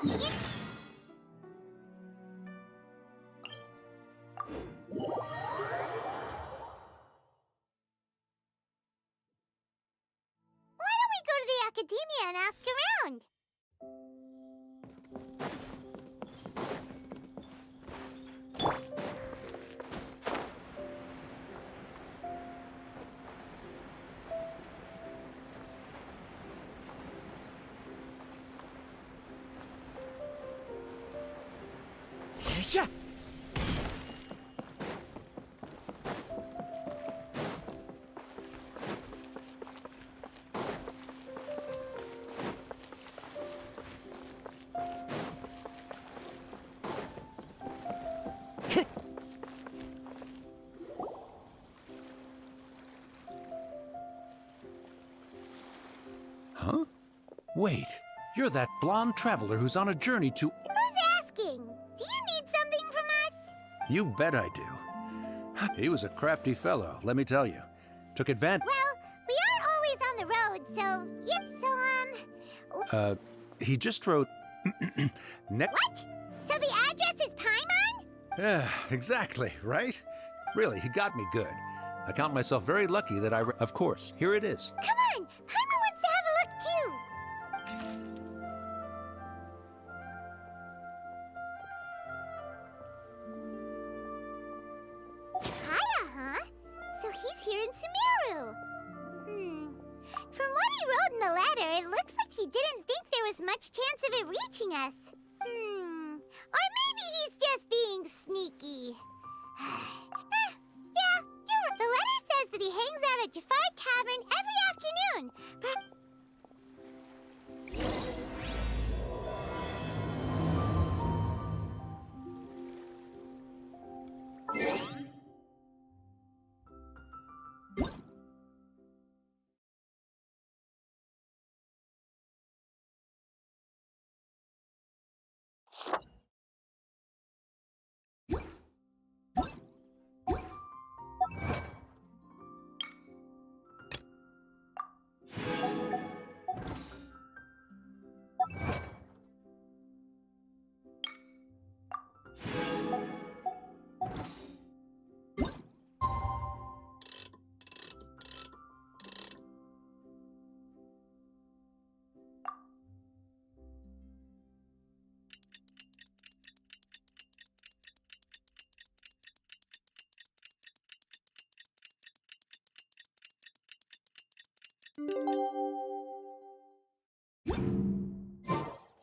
Why don't we go to the academia and ask around? Yeah. Huh? Wait, you're that blonde traveler who's on a journey to... Who's asking? Do you need something from us? You bet I do. He was a crafty fellow, let me tell you. Took advantage... Well, we aren't always on the road, so... Yep, so, he just wrote... What? So the address is Paimon? Yeah, exactly, right? Really, he got me good. I count myself very lucky that Of course, here it is. Come on! Paimon wants to have a look, too! Kaya, huh? So he's here in Sumeru. From what he wrote in the letter, it looks like he didn't think there was much chance of it reaching us. Or maybe he's just being sneaky. Yeah, the letter says that he hangs out at Jafar Tavern every afternoon.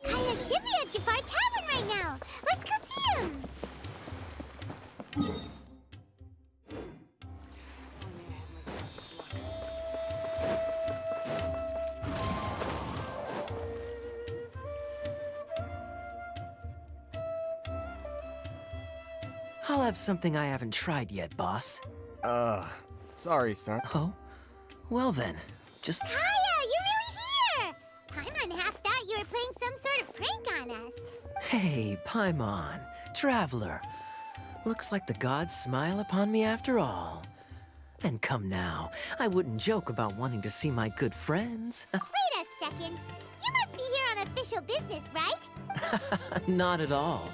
Kaya should be at Jafar Tavern right now. Let's go see him. I'll have something I haven't tried yet, boss. Sorry, sir. Oh? Well then, just... Kaya, you're really here! Paimon half thought you were playing some sort of prank on us. Hey, Paimon, traveler. Looks like the gods smile upon me after all. And come now, I wouldn't joke about wanting to see my good friends. Wait a second. You must be here on official business, right? Not at all.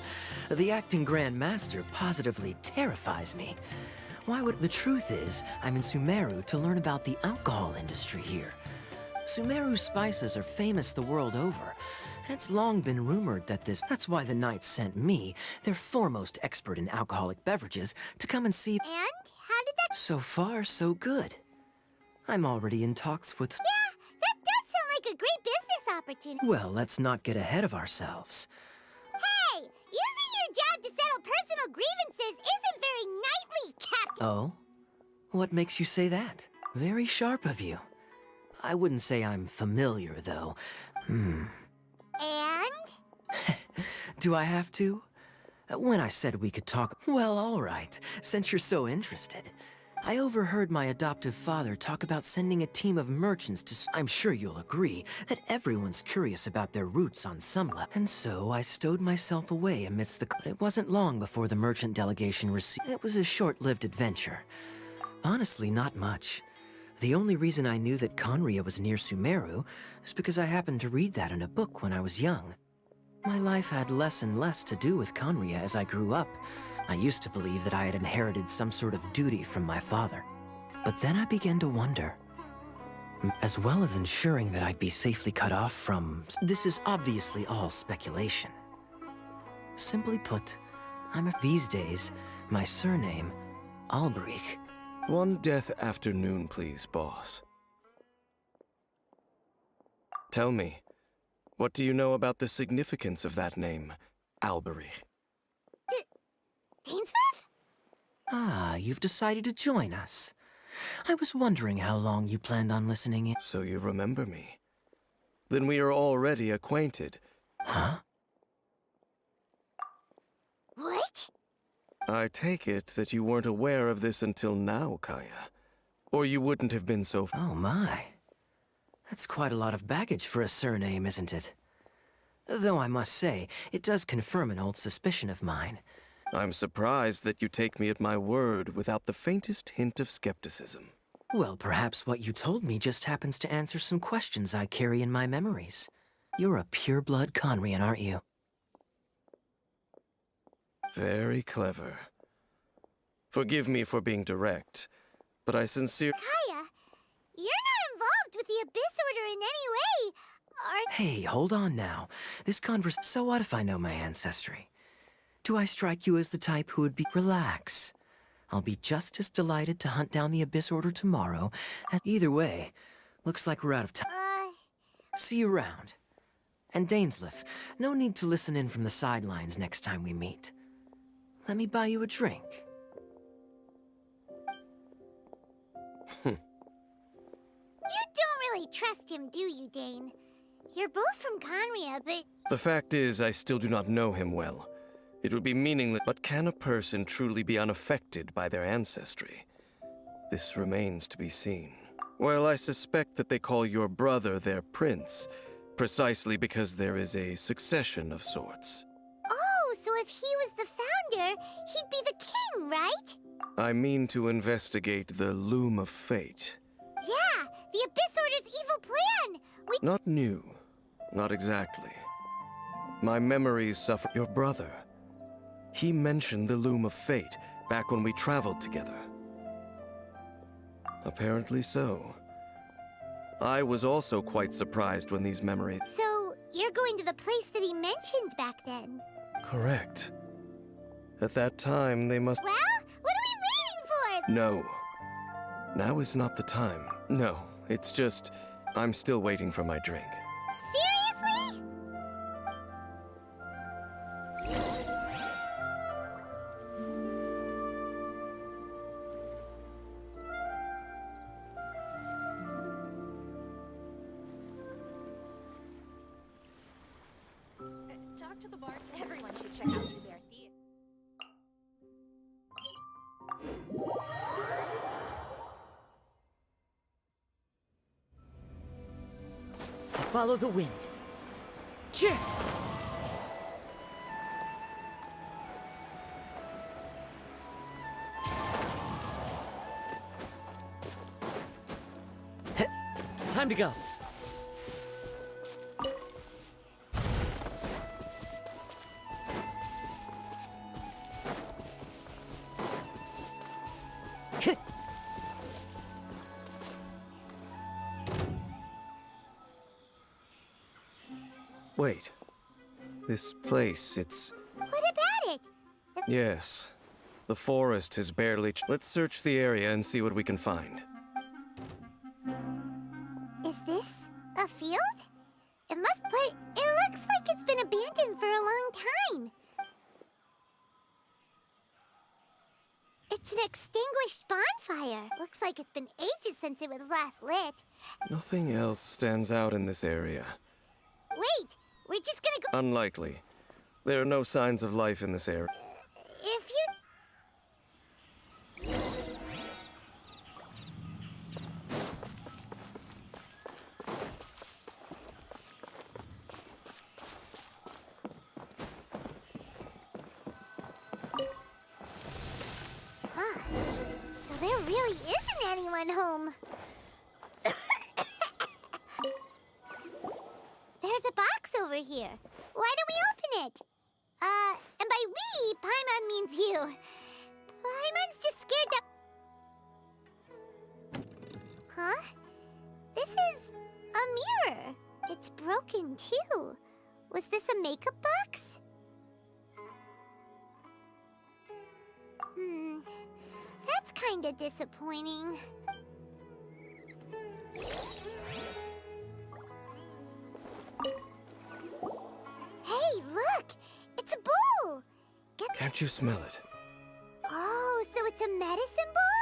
The acting Grand Master positively terrifies me. Why would... The truth is, I'm in Sumeru to learn about the alcohol industry here. Sumeru's spices are famous the world over, and it's long been rumored that That's why the Knights sent me, their foremost expert in alcoholic beverages, to come and see... And? How did that... So far, so good. I'm already in talks with... Yeah, that does sound like a great business opportunity. Well, let's not get ahead of ourselves. Hey! Using your job to settle personal grievances isn't very knightly, Captain! Oh? What makes you say that? Very sharp of you. I wouldn't say I'm familiar, though. And? Do I have to? When I said we could talk... Well, all right, since you're so interested. I overheard my adoptive father talk about sending a team of merchants to... I'm sure you'll agree that everyone's curious about their roots on some level. And so I stowed myself away amidst the... It wasn't long before the merchant delegation received... It was a short-lived adventure. Honestly, not much. The only reason I knew that Conria was near Sumeru is because I happened to read that in a book when I was young. My life had less and less to do with Conria as I grew up. I used to believe that I had inherited some sort of duty from my father. But then I began to wonder. As well as ensuring that I'd be safely cut off from... This is obviously all speculation. Simply put, these days, my surname, Alberich. One death afternoon, please, boss. Tell me, what do you know about the significance of that name, Alberich? Dainsleif? Ah, you've decided to join us. I was wondering how long you planned on listening in. So you remember me. Then we are already acquainted. Huh? What? I take it that you weren't aware of this until now, Kaya. Or you wouldn't have been so... Oh my. That's quite a lot of baggage for a surname, isn't it? Though I must say, it does confirm an old suspicion of mine. I'm surprised that you take me at my word without the faintest hint of skepticism. Well, perhaps what you told me just happens to answer some questions I carry in my memories. You're a pure-blood Conrian, aren't you? Very clever. Forgive me for being direct, but I sincerely... Kaya, you're not involved with the Abyss Order in any way, are... Hey, hold on now. So what if I know my ancestry? Do I strike you as the type who would be... Relax. I'll be just as delighted to hunt down the Abyss Order tomorrow as... Either way, looks like we're out of time. See you around. And Dainsleif, no need to listen in from the sidelines next time we meet. Let me buy you a drink. You don't really trust him, do you, Dane? You're both from Conria, but... The fact is, I still do not know him well. It would be meaningless, but can a person truly be unaffected by their ancestry? This remains to be seen. Well, I suspect that they call your brother their prince, precisely because there is a succession of sorts. Oh, so if he was the founder, he'd be the king, right? I mean to investigate the Loom of Fate. Yeah, the Abyss Order's evil plan! Not new. Not exactly. My memories suffer. Your brother. He mentioned the Loom of Fate back when we traveled together. Apparently so. I was also quite surprised when these memories... So, you're going to the place that he mentioned back then? Correct. At that time, they must... Well, what are we waiting for? No. Now is not the time. No, it's just... I'm still waiting for my drink. Seriously? Talk to the bar. Everyone should check out Zubair Theater. Follow the wind. Cheer! Time to go. Wait. This place, it's... What about it? Yes. The forest has barely... Let's search the area and see what we can find. Is this a field? It must, but it looks like it's been abandoned for a long time. It's an extinguished bonfire. Looks like it's been ages since it was last lit. Nothing else stands out in this area. Wait, we're just gonna go... Unlikely. There are no signs of life in this area. If you... Huh. So there really isn't anyone home. There's a box over here. Why don't we open it? And by we, Paimon means you. Paimon's just scared that... Huh? This is a mirror. It's broken, too. Was this a makeup box? That's kinda disappointing. Hey, look! It's a bowl! Can't you smell it? Oh, so it's a medicine bowl?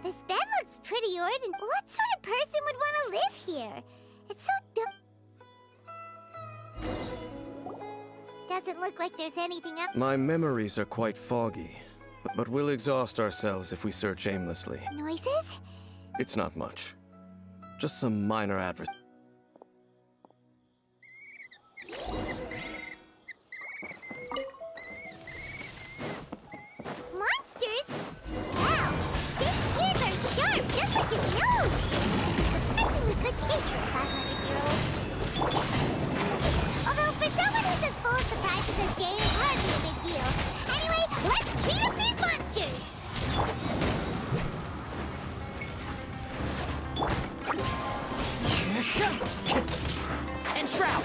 This bed looks pretty ordinary. What sort of person would want to live here? It's so doesn't look like there's anything up. My memories are quite foggy, but we'll exhaust ourselves if we search aimlessly. Noises? It's not much. Just some minor advert. Monsters? Wow, his ears are sharp, just like his nose. Surprisingly good shape for a 500-year-old. Although for someone who's as full of surprises as Jay, it's hardly a big deal. Anyway, let's beat up these monsters! And Shroud!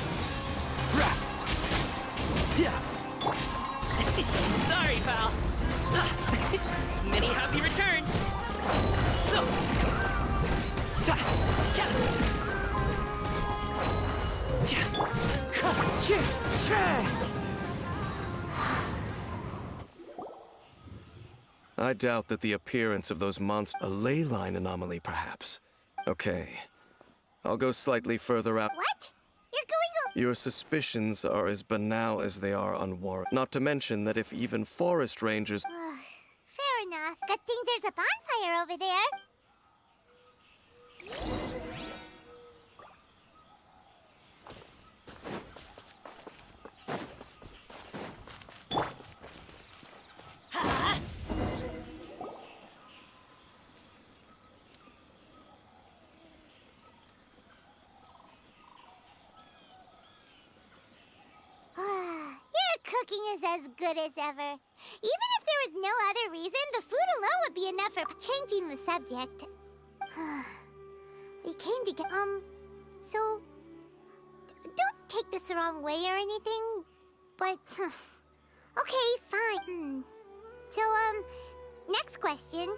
Sorry, pal. Many happy returns. So. I doubt that the appearance of those monsters... A ley line anomaly, perhaps. Okay. I'll go slightly further out. What? You're going home? Your suspicions are as banal as they are unwarranted. Not to mention that if even forest rangers... Fair enough. Good thing there's a bonfire over there. Your cooking is as good as ever. Even if there was no other reason, the food alone would be enough for changing the subject. We came to get, so... Don't take this the wrong way or anything, but... Okay, fine. So, next question.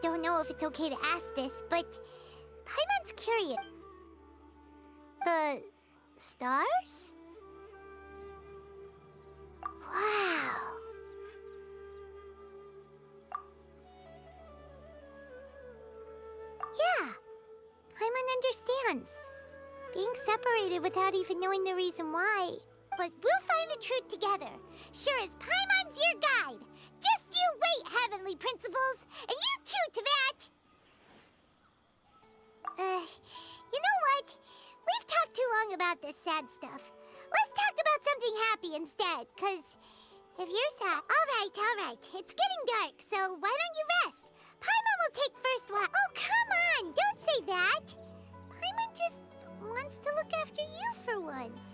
Don't know if it's okay to ask this, but... Paimon's curious. The... stars? Wow. Yeah, Paimon understands. Being separated without even knowing the reason why. But we'll find the truth together. Sure as Paimon's your guide. Just you wait, Heavenly Principles. And you too, Teyvat. You know what? We've talked too long about this sad stuff. Let's talk about something happy instead, 'cause if you're sad... All right. It's getting dark, so why don't you rest? Paimon will take first watch. Oh, come on! Don't say that! Paimon just wants to look after you for once.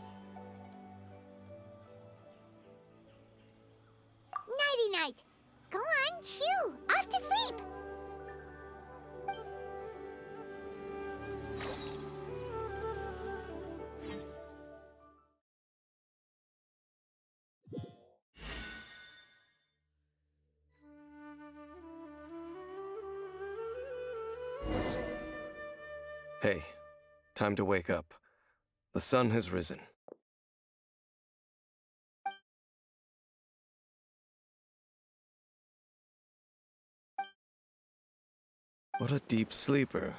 Nighty-night. Go on, chew. Off to sleep. Hey, time to wake up. The sun has risen. What a deep sleeper.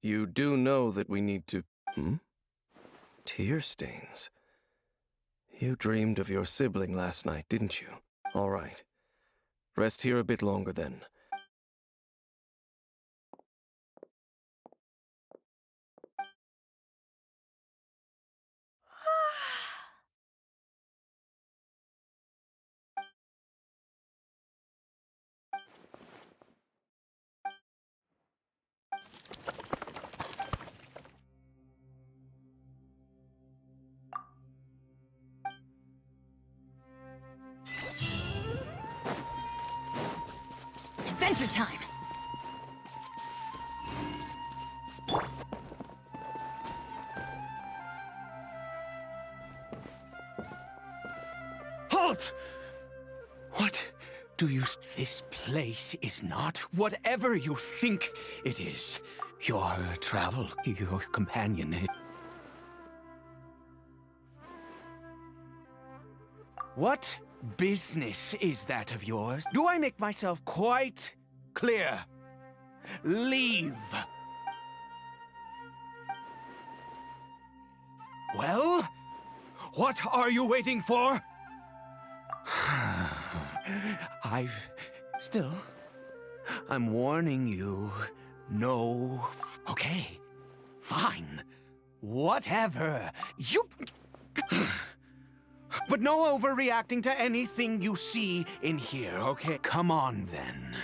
You do know that we need to... Tear stains. You dreamed of your sibling last night, didn't you? All right. Rest here a bit longer then. adventure time! Halt! What do you... This place is not whatever you think it is. Your travel, your companion. What business is that of yours? Do I make myself quite clear? Leave. Well, what are you waiting for? I'm warning you. No. Okay. Fine. Whatever. You... But no overreacting to anything you see in here, okay? Come on, then.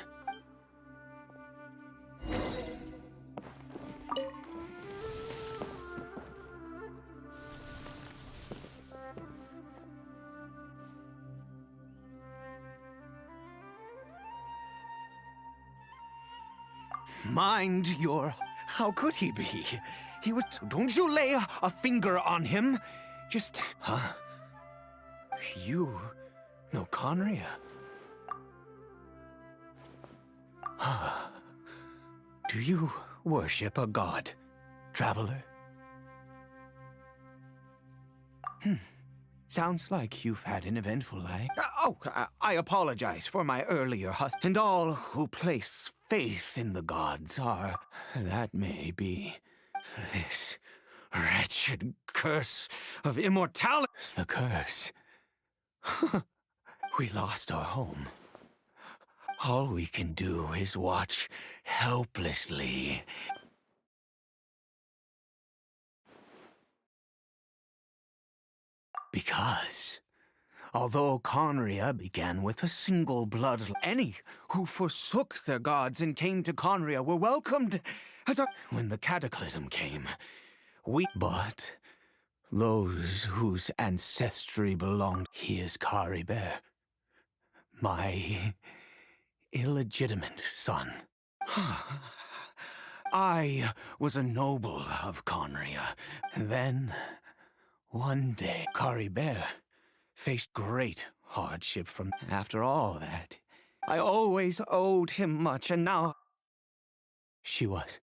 Mind your... How could he be? He was... Don't you lay a finger on him. Just... Huh? You know Conria? Do you worship a god, traveler? Sounds like you've had an eventful life. I apologize for my earlier husband. And all who place faith in the gods are... That may be... This wretched curse of immortality. The curse. We lost our home. All we can do is watch helplessly. Because, although Conria began with a single bloodline, any who forsook their gods and came to Conria were welcomed as a... When the cataclysm came, But those whose ancestry belonged... He is Kari Bear, my illegitimate son. I was a noble of Conria. Then, one day, Kari Bear faced great hardship from... After all that, I always owed him much, and now... She was...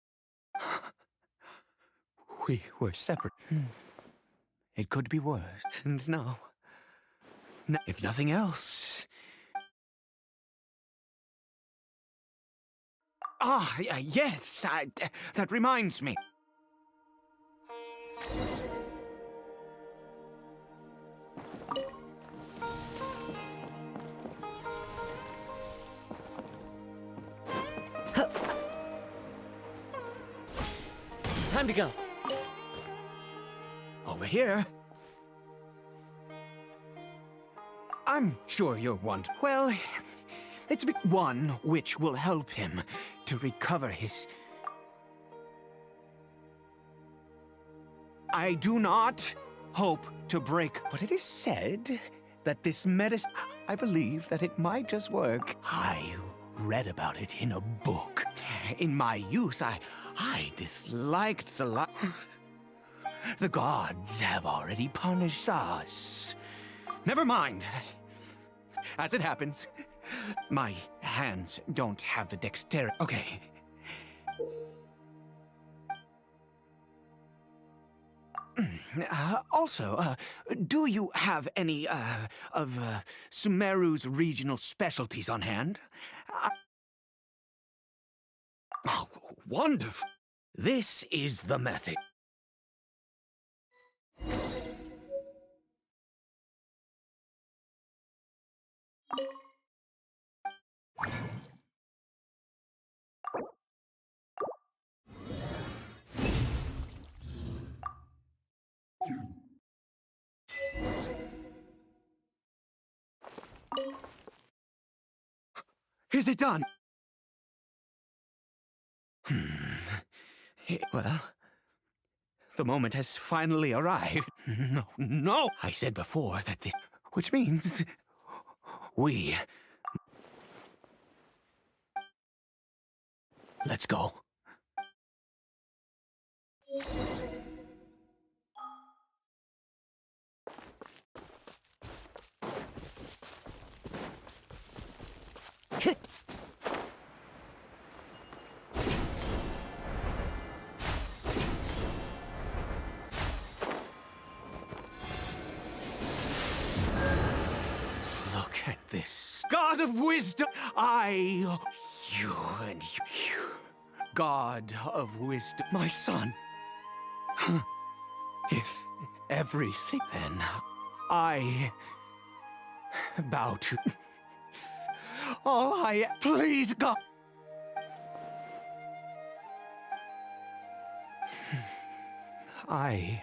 We were separate. It could be worse. And now... If nothing else... Yes, that reminds me. Time to go. Over here. I'm sure you're one. Well, it's one which will help him to recover his... I do not hope to break, but it is said that this medicine... I believe that it might just work. I read about it in a book. In my youth, I disliked the The gods have already punished us. Never mind. As it happens, my hands don't have the dexterity. Okay. Also, do you have any, of Sumeru's regional specialties on hand? Oh, wonderful. This is the method. Is it done? Well, the moment has finally arrived. No! I said before that this... Which means... We Let's go. Look at this. God of wisdom! You and you. God of wisdom, my son. If everything, then I bow to all I please, God. I.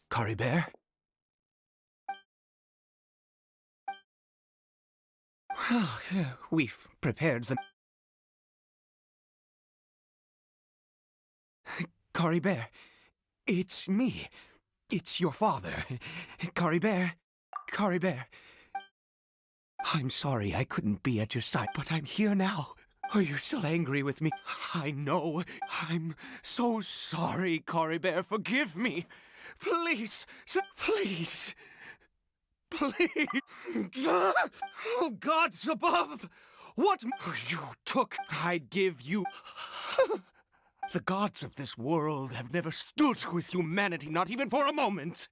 Curry Bear? Well, we've prepared them. Curry Bear, it's me. It's your father. Curry Bear. Curry Bear. I'm sorry I couldn't be at your side, but I'm here now. Are you still angry with me? I know. I'm so sorry, Curry Bear. Forgive me. Please, please, please. Oh, gods above! What you took, I'd give you. The gods of this world have never stood with humanity, not even for a moment.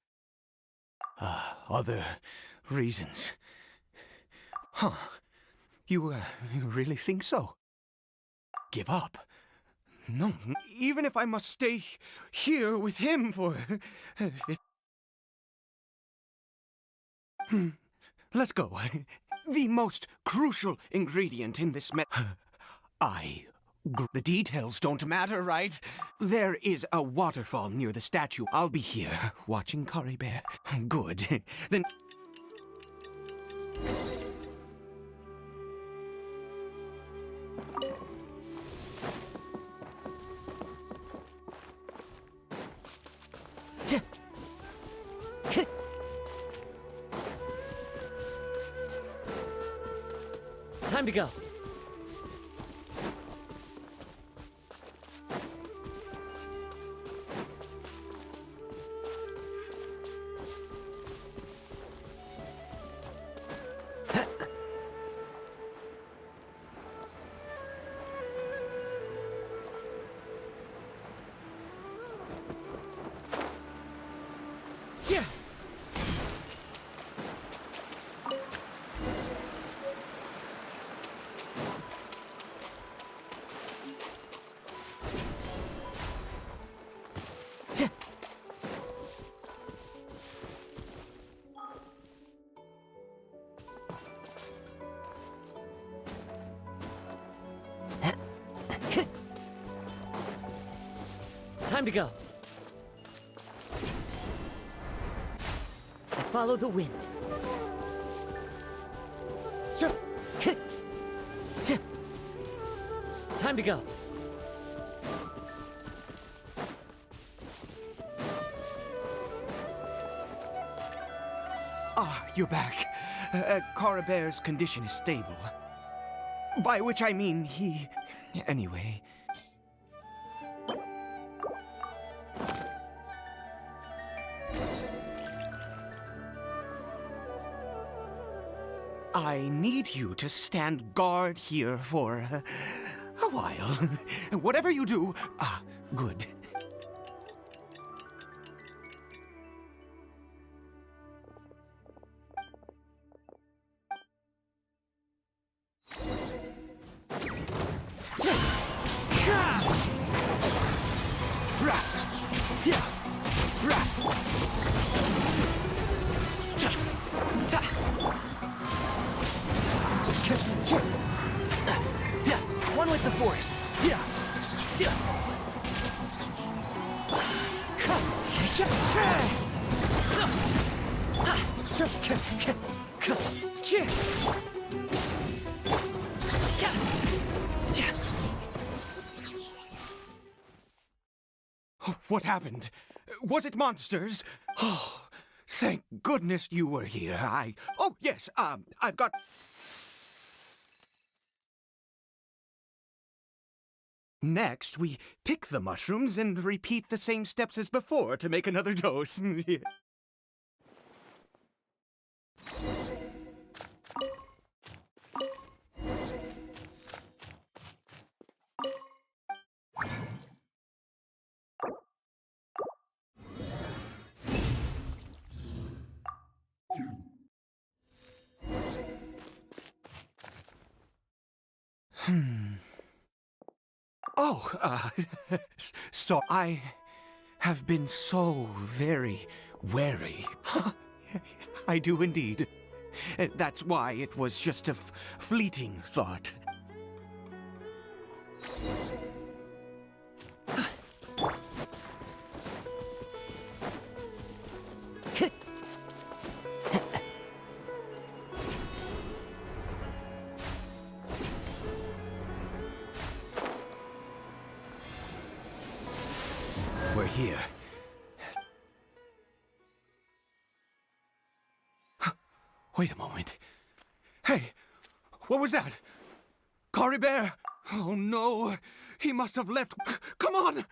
Other reasons. Huh. You really think so? Give up? No, even if I must stay here with him for... Let's go. The most crucial ingredient in this The details don't matter, right? There is a waterfall near the statue. I'll be here, watching Curry Bear. Good. Then... Time to go. Yeah. Time to go. Follow the wind. Time to go. Ah, you're back. Curry Bear's condition is stable. By which I mean he... Anyway... I need you to stand guard here for a while. Whatever you do, good. Yeah. Right. Ta. Ta. Yeah, one with the forest. Yeah. Yeah. What happened? Was it monsters? Oh, thank goodness you were here. Oh, yes, I've got... Next, we pick the mushrooms and repeat the same steps as before to make another dose. Oh, so I have been so very wary. I do indeed. That's why it was just a fleeting thought. We're here. Wait a moment. Hey, what was that? Cory Bear? Oh no, he must have left. Come on!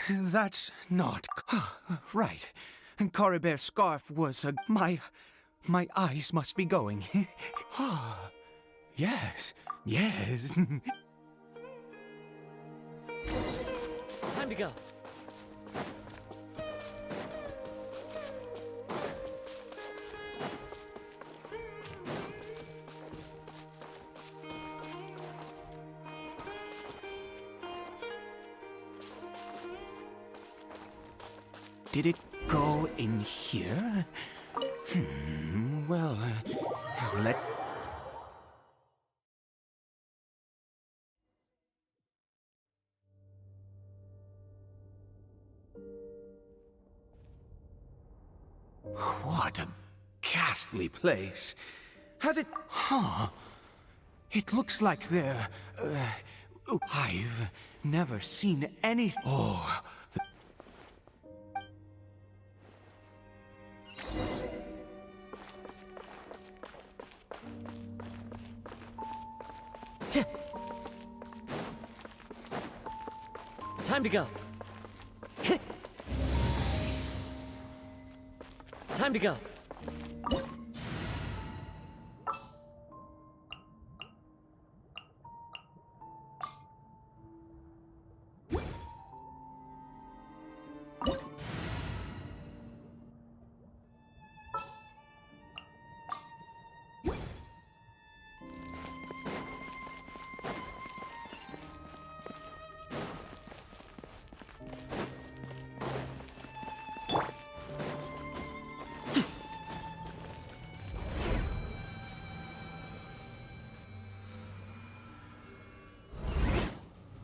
That's not... Right. Cory Bear's scarf was my eyes must be going. Yes, yes. Time to go. Did it go in here? Well, let... What a ghastly place. Has it... Huh. It looks like there... I've never seen any... Oh... Time to go. Time to go.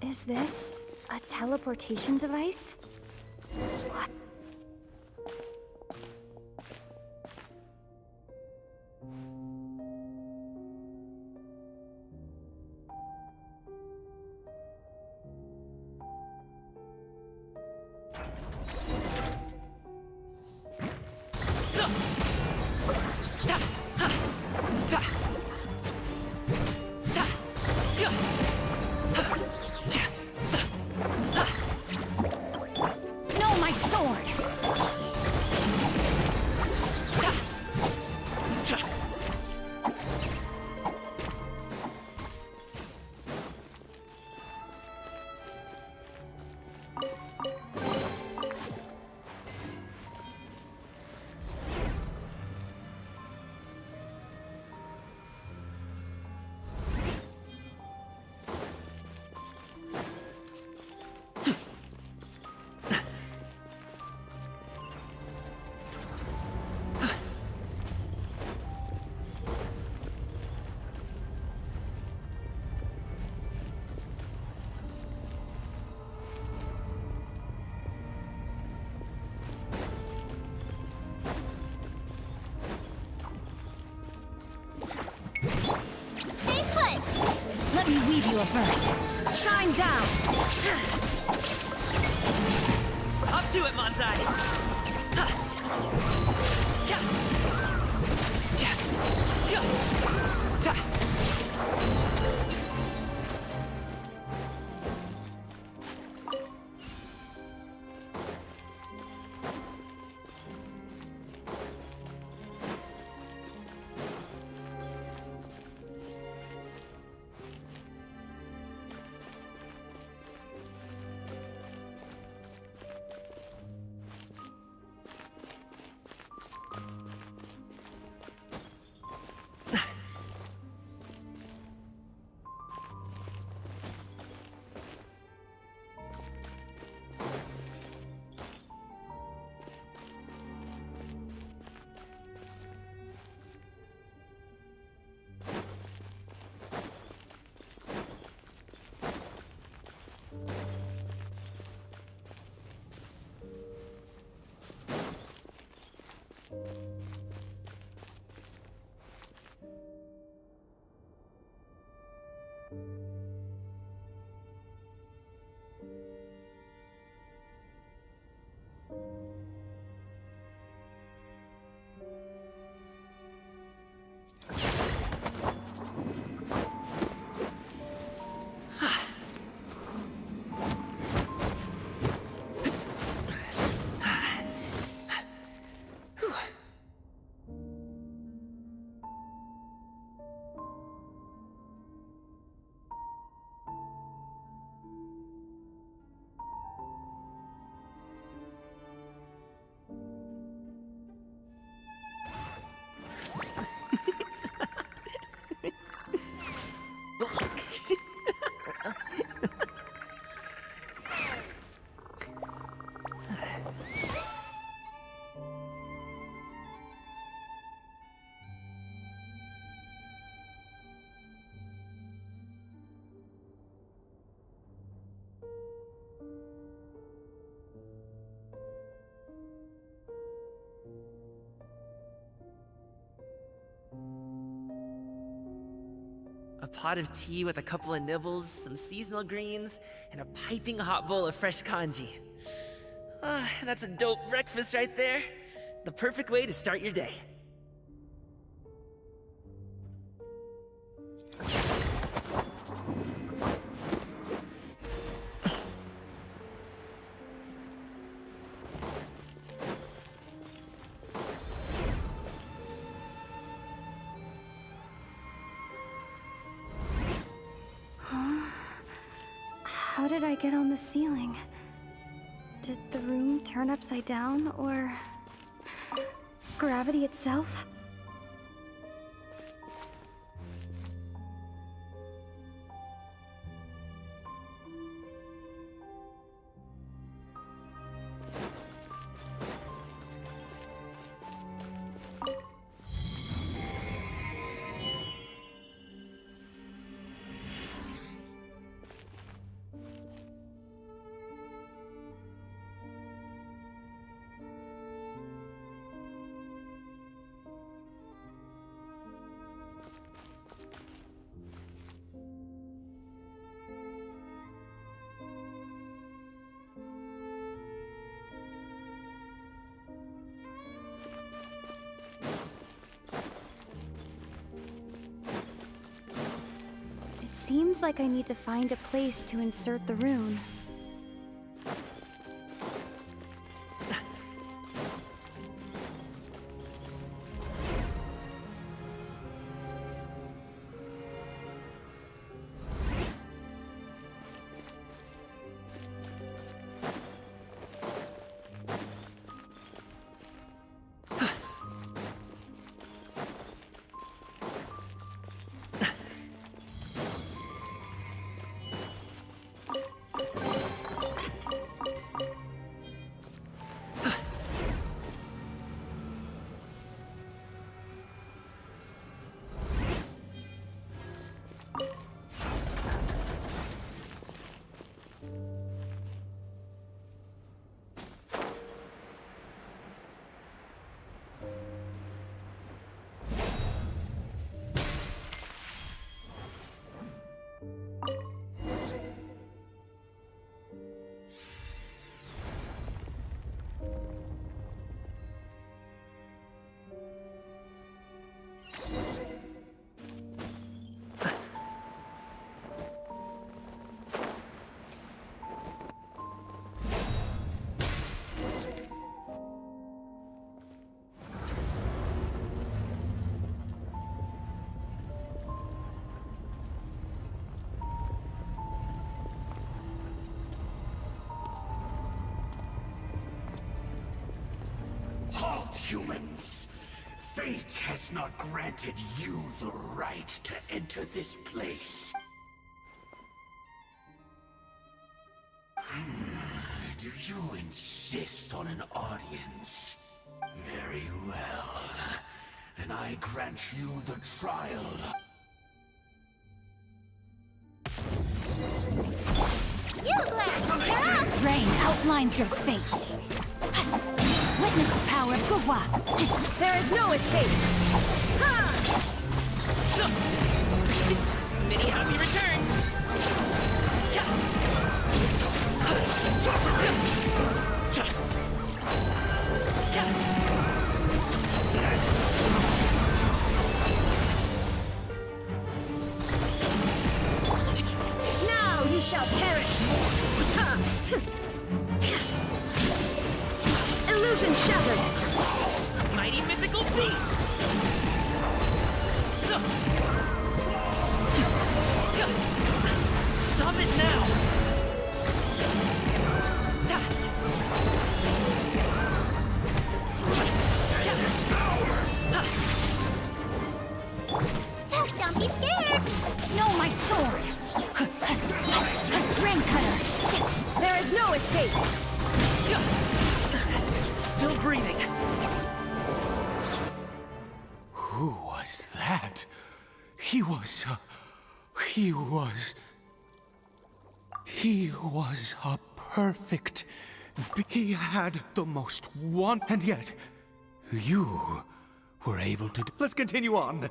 Is this a teleportation device? What? you a verse. Shine down! Up to it, Manzai! Ha! Ja! Ja! Ja! Ja! A pot of tea with a couple of nibbles, some seasonal greens, and a piping hot bowl of fresh kanji. That's a dope breakfast right there. The perfect way to start your day. How did I get on the ceiling? Did the room turn upside down, or gravity itself? Seems like I need to find a place to insert the rune. humans. Fate has not granted you the right to enter this place. Do you insist on an audience? Very well. Then I grant you the trial. You, Glass, you're up! Rain outlines your fate. Witness the power of Gugwa. There is no escape. Many happy returns! Now you shall perish. Illusion shattered. Mighty mythical beast! Stop it now! Don't be scared! No, my sword. Rain cutter. There is no escape. Still breathing. Who was that? He was a perfect... He had the most one... And yet, you were able to... Let's continue on.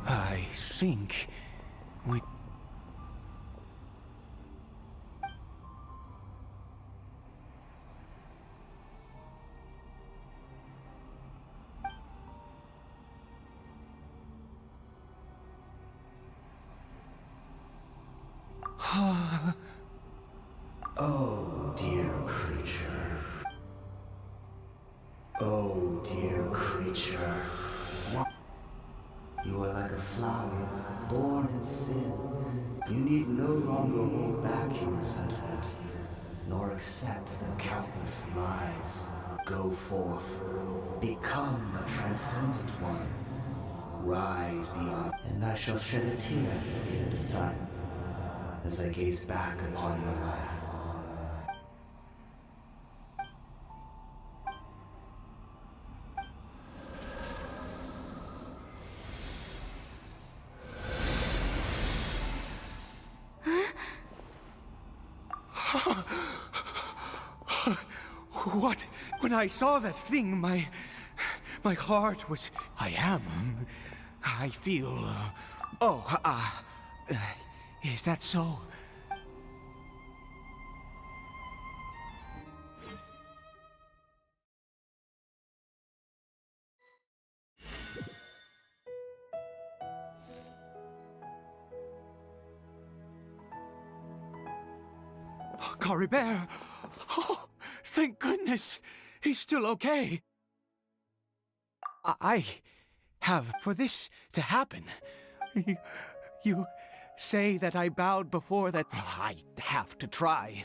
I think we... Oh, dear creature. Oh, dear creature. What? You are like a flower, born in sin. You need no longer hold back your resentment, nor accept the countless lies. Go forth, become a transcendent one. Rise beyond, and I shall shed a tear at the end of time, as I gaze back upon your life. What? When I saw that thing, my heart was... I feel... is that so? Cory Bear! Oh, thank goodness! He's still okay! I have for this to happen. You say that I bowed before that... I have to try.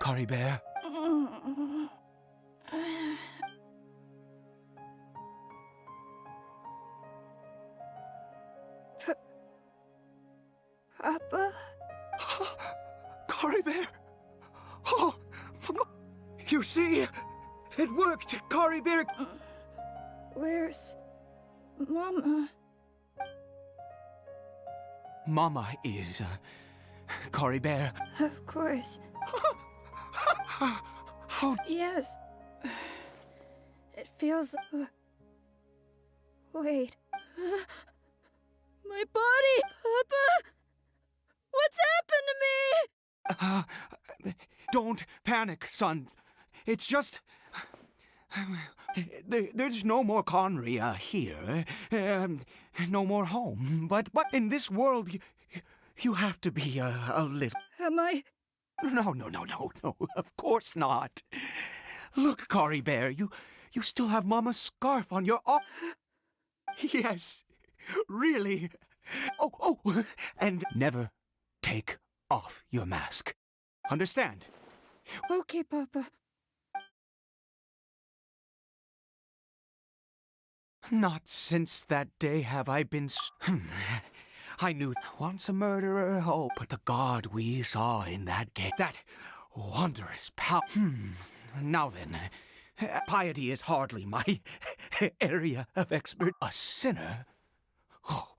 Cory Bear? Papa? Cory Bear! Oh! You see? It worked! Cory Bear! Where's Mama? Mama is, Cory Bear. Of course. Yes. It feels... Wait. My body! Papa! What's happened to me? Don't panic, son. It's just... There's no more Conria here. No more home. But in this world, you have to be a little... Am I... No. Of course not. Look, Cory Bear, you still have Mama's scarf on your arm. Yes, really. Oh, and never take off your mask. Understand? Okay, Papa. Not since that day have I been... I knew once a murderer, oh, but the God we saw in that game, that wondrous power... Now then, piety is hardly my area of expert. A sinner? Oh,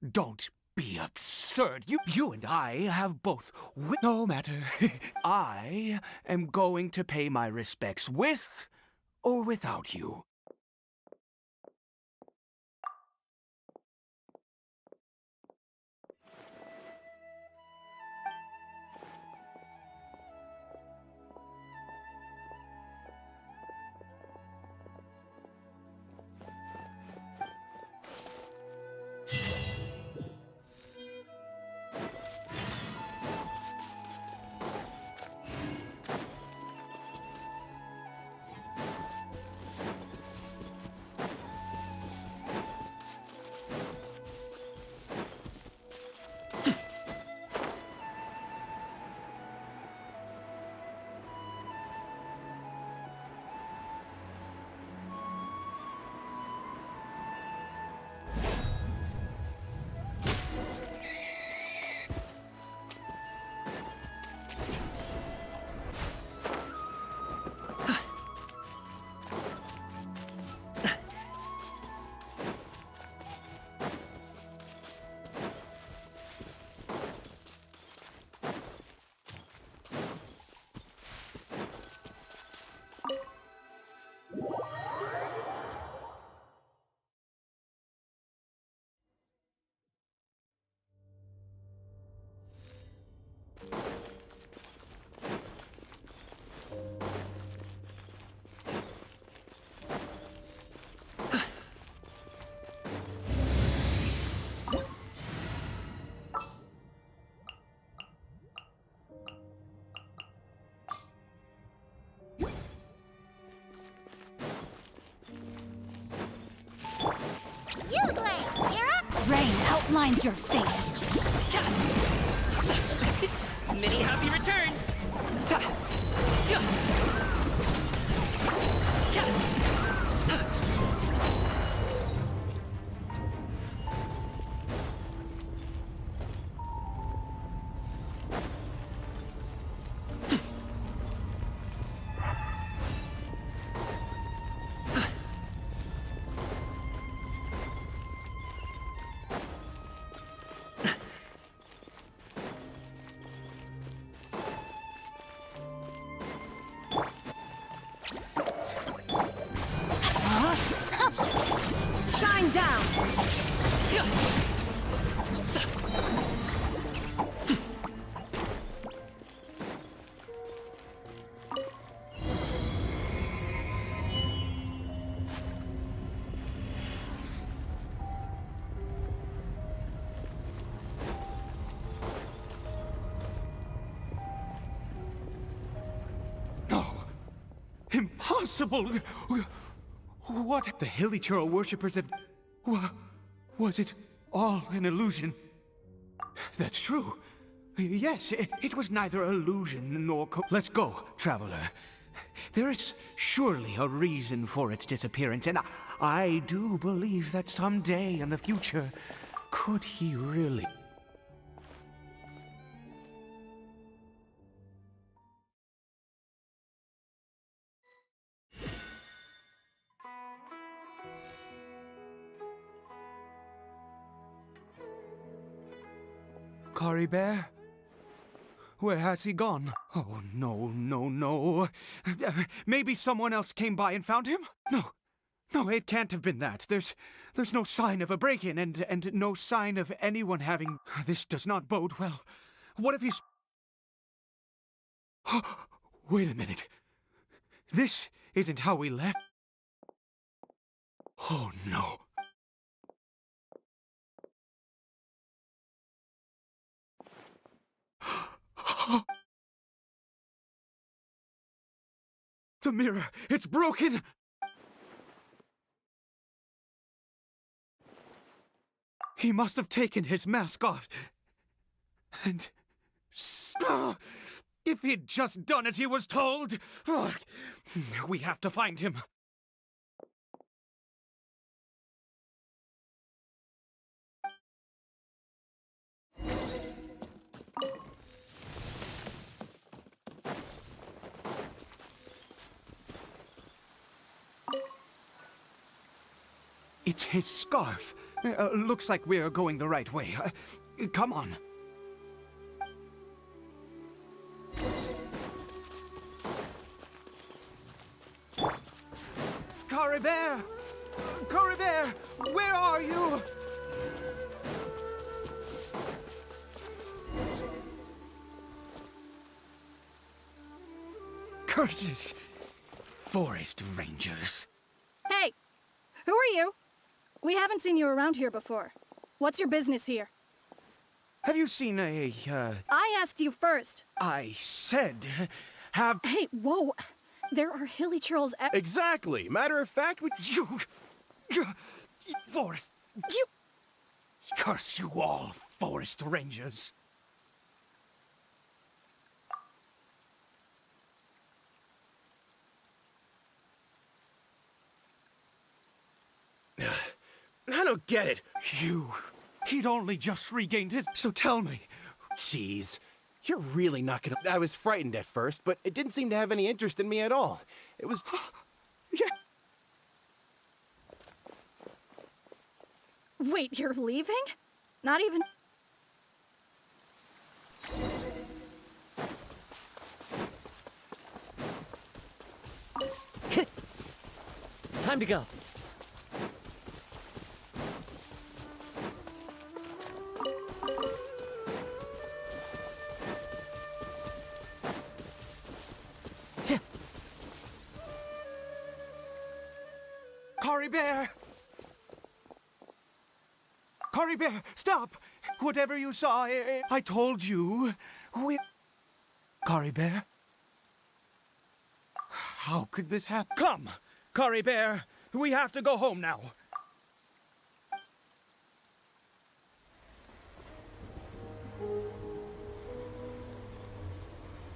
don't be absurd. You and I have both... No matter. I am going to pay my respects with or without you. Rain outlines your fate. Many happy returns! Shine down! No. Impossible! What the Hilichurl worshippers have... Was it all an illusion? That's true. Yes, it was neither illusion nor Let's go, traveler. There is surely a reason for its disappearance, and I do believe that someday in the future, could he really... Cory Bear? Where has he gone? Oh, no, no, no. Maybe someone else came by and found him? No, it can't have been that. There's no sign of a break-in and no sign of anyone having... This does not bode well. What if he's... Wait a minute. This isn't how we left. Oh, no. The mirror, it's broken! He must have taken his mask off. And... if he'd just done as he was told! We have to find him. It's his scarf. Looks like we're going the right way. Come on. Caribert! Caribert! Where are you? Curses! Forest Rangers. Hey! Who are you? We haven't seen you around here before. What's your business here? Have you seen I asked you first. I said, have... Hey, whoa! There are hilly churls Exactly! Matter of fact, You... Forest... You... Curse you all, Forest Rangers. I don't get it. He'd only just regained his... So tell me. Jeez. You're really not gonna... I was frightened at first, but it didn't seem to have any interest in me at all. It was... Yeah. Wait, you're leaving? Not even... Time to go. Caribert! Caribert, stop! Whatever you saw, I told you. Caribert? How could this happen? Come! Caribert, we have to go home now.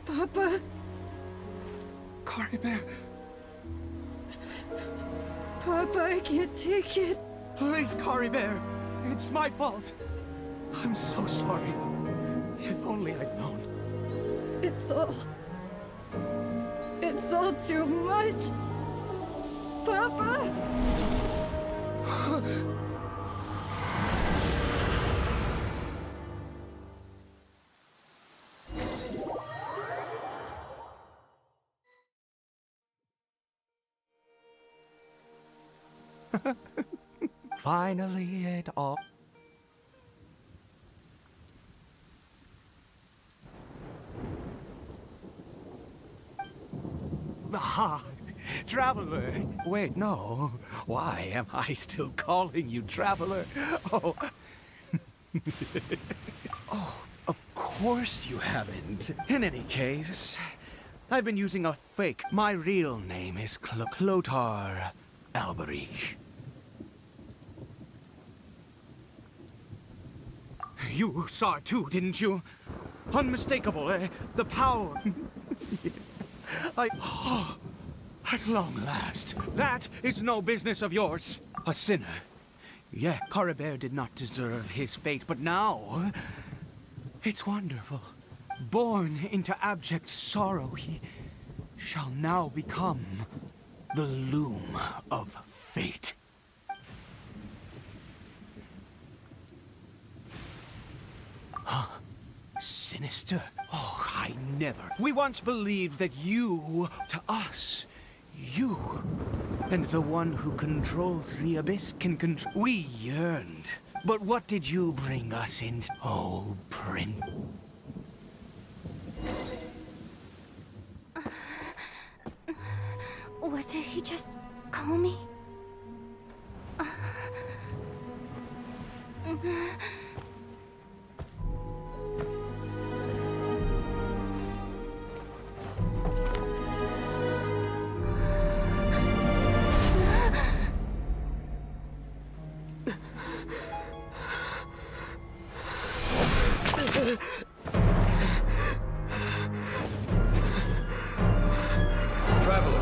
Papa... Caribert, Papa, I can't take it. please, Caribert. It's my fault. I'm so sorry. If only I'd known. It's all too much. Papa! Finally, it all... Ah, Traveler. Wait, no. Why am I still calling you Traveler? Oh. Oh, of course you haven't. In any case, I've been using a fake. My real name is Clotar Alberich. You saw it too, didn't you? Unmistakable, the power. At long last. That is no business of yours. A sinner. Yeah, Caribert did not deserve his fate, but now... It's wonderful. Born into abject sorrow, he shall now become the loom of fate. Huh? Sinister? Oh, I never. We once believed that you, to us, you, and the one who controls the abyss can control. We yearned. But what did you bring us in? Oh, Prince. What did he just call me? Traveler!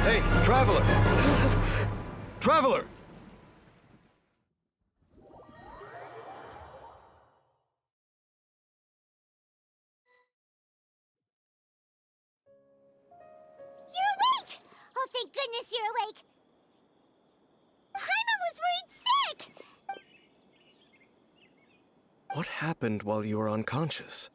Hey, Traveler! Traveler! You're awake! Oh, thank goodness you're awake! Paimon was worried sick! What happened while you were unconscious?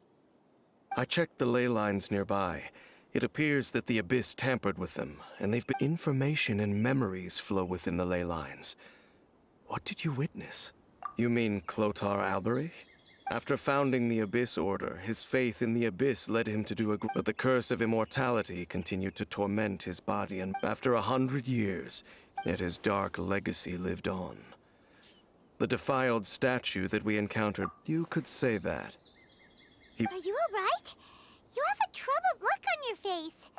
I checked the ley lines nearby. It appears that the Abyss tampered with them, and they've been information and memories flow within the ley lines. What did you witness? You mean Clotar Alberich? After founding the Abyss Order, his faith in the Abyss led him to do but the curse of immortality continued to torment his body, and after 100 years, yet his dark legacy lived on. The defiled statue that we encountered, you could say that. Are you alright? You have a troubled look on your face.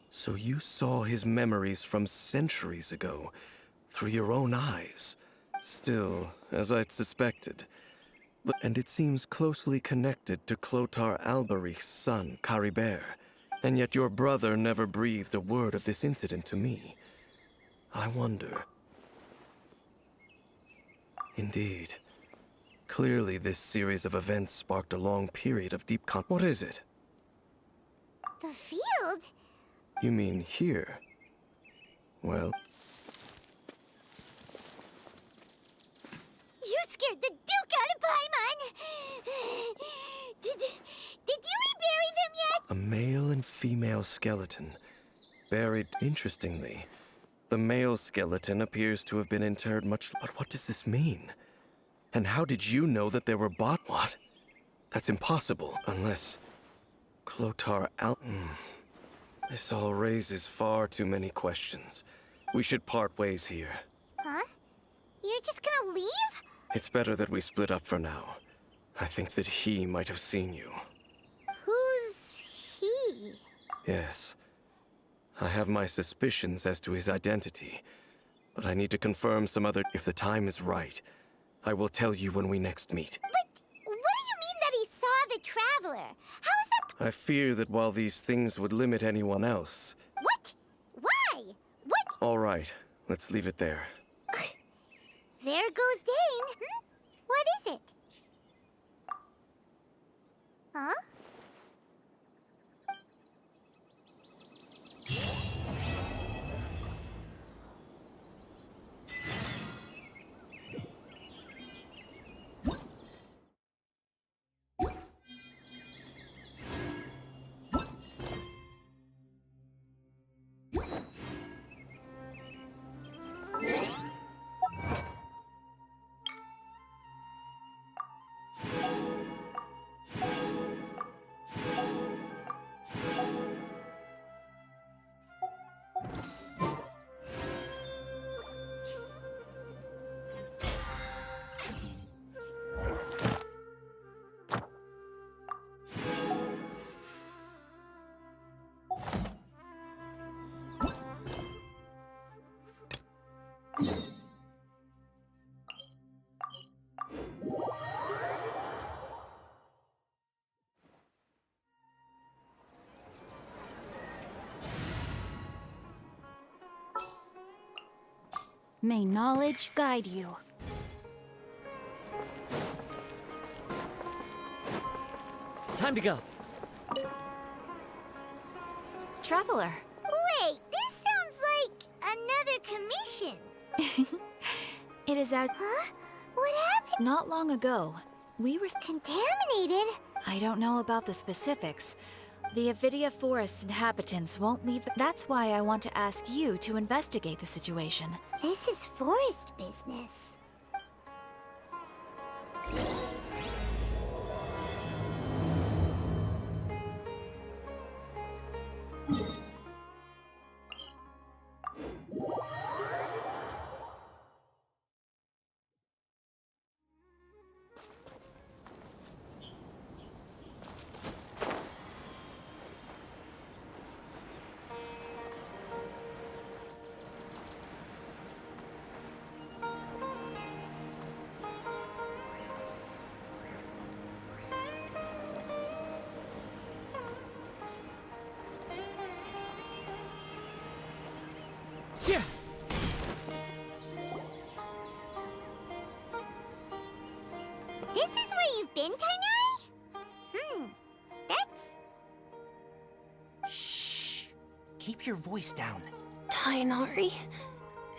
So you saw his memories from centuries ago, through your own eyes. Still, as I'd suspected. And it seems closely connected to Clotar Alberich's son, Caribert. And yet your brother never breathed a word of this incident to me. I wonder. Indeed. Clearly this series of events sparked a long period of deep What is it? The field? You mean here? Well... You scared the Duke out of Paimon! Did you rebury them yet? A male and female skeleton. Buried interestingly. The male skeleton appears to have been interred much... But what does this mean? And how did you know that there were What? That's impossible, unless... Clotar This all raises far too many questions. We should part ways here. Huh? You're just gonna leave? It's better that we split up for now. I think that he might have seen you. Who's he? Yes. I have my suspicions as to his identity, but I need to confirm some other... If the time is right, I will tell you when we next meet. But what do you mean that he saw the Traveler? How is that... I fear that while these things would limit anyone else... What? Why? What? All right, let's leave it there. There goes Dane. What is it? Huh? May knowledge guide you. Time to go. Traveler. Wait, this sounds like another commission. It is as... Huh? What happened? Not long ago, we were Contaminated? I don't know about the specifics. The Avidia Forest inhabitants won't leave That's why I want to ask you to investigate the situation. This is forest business. Yeah. This is where you've been, Kainari? That's... Shh. Keep your voice down. Tainari,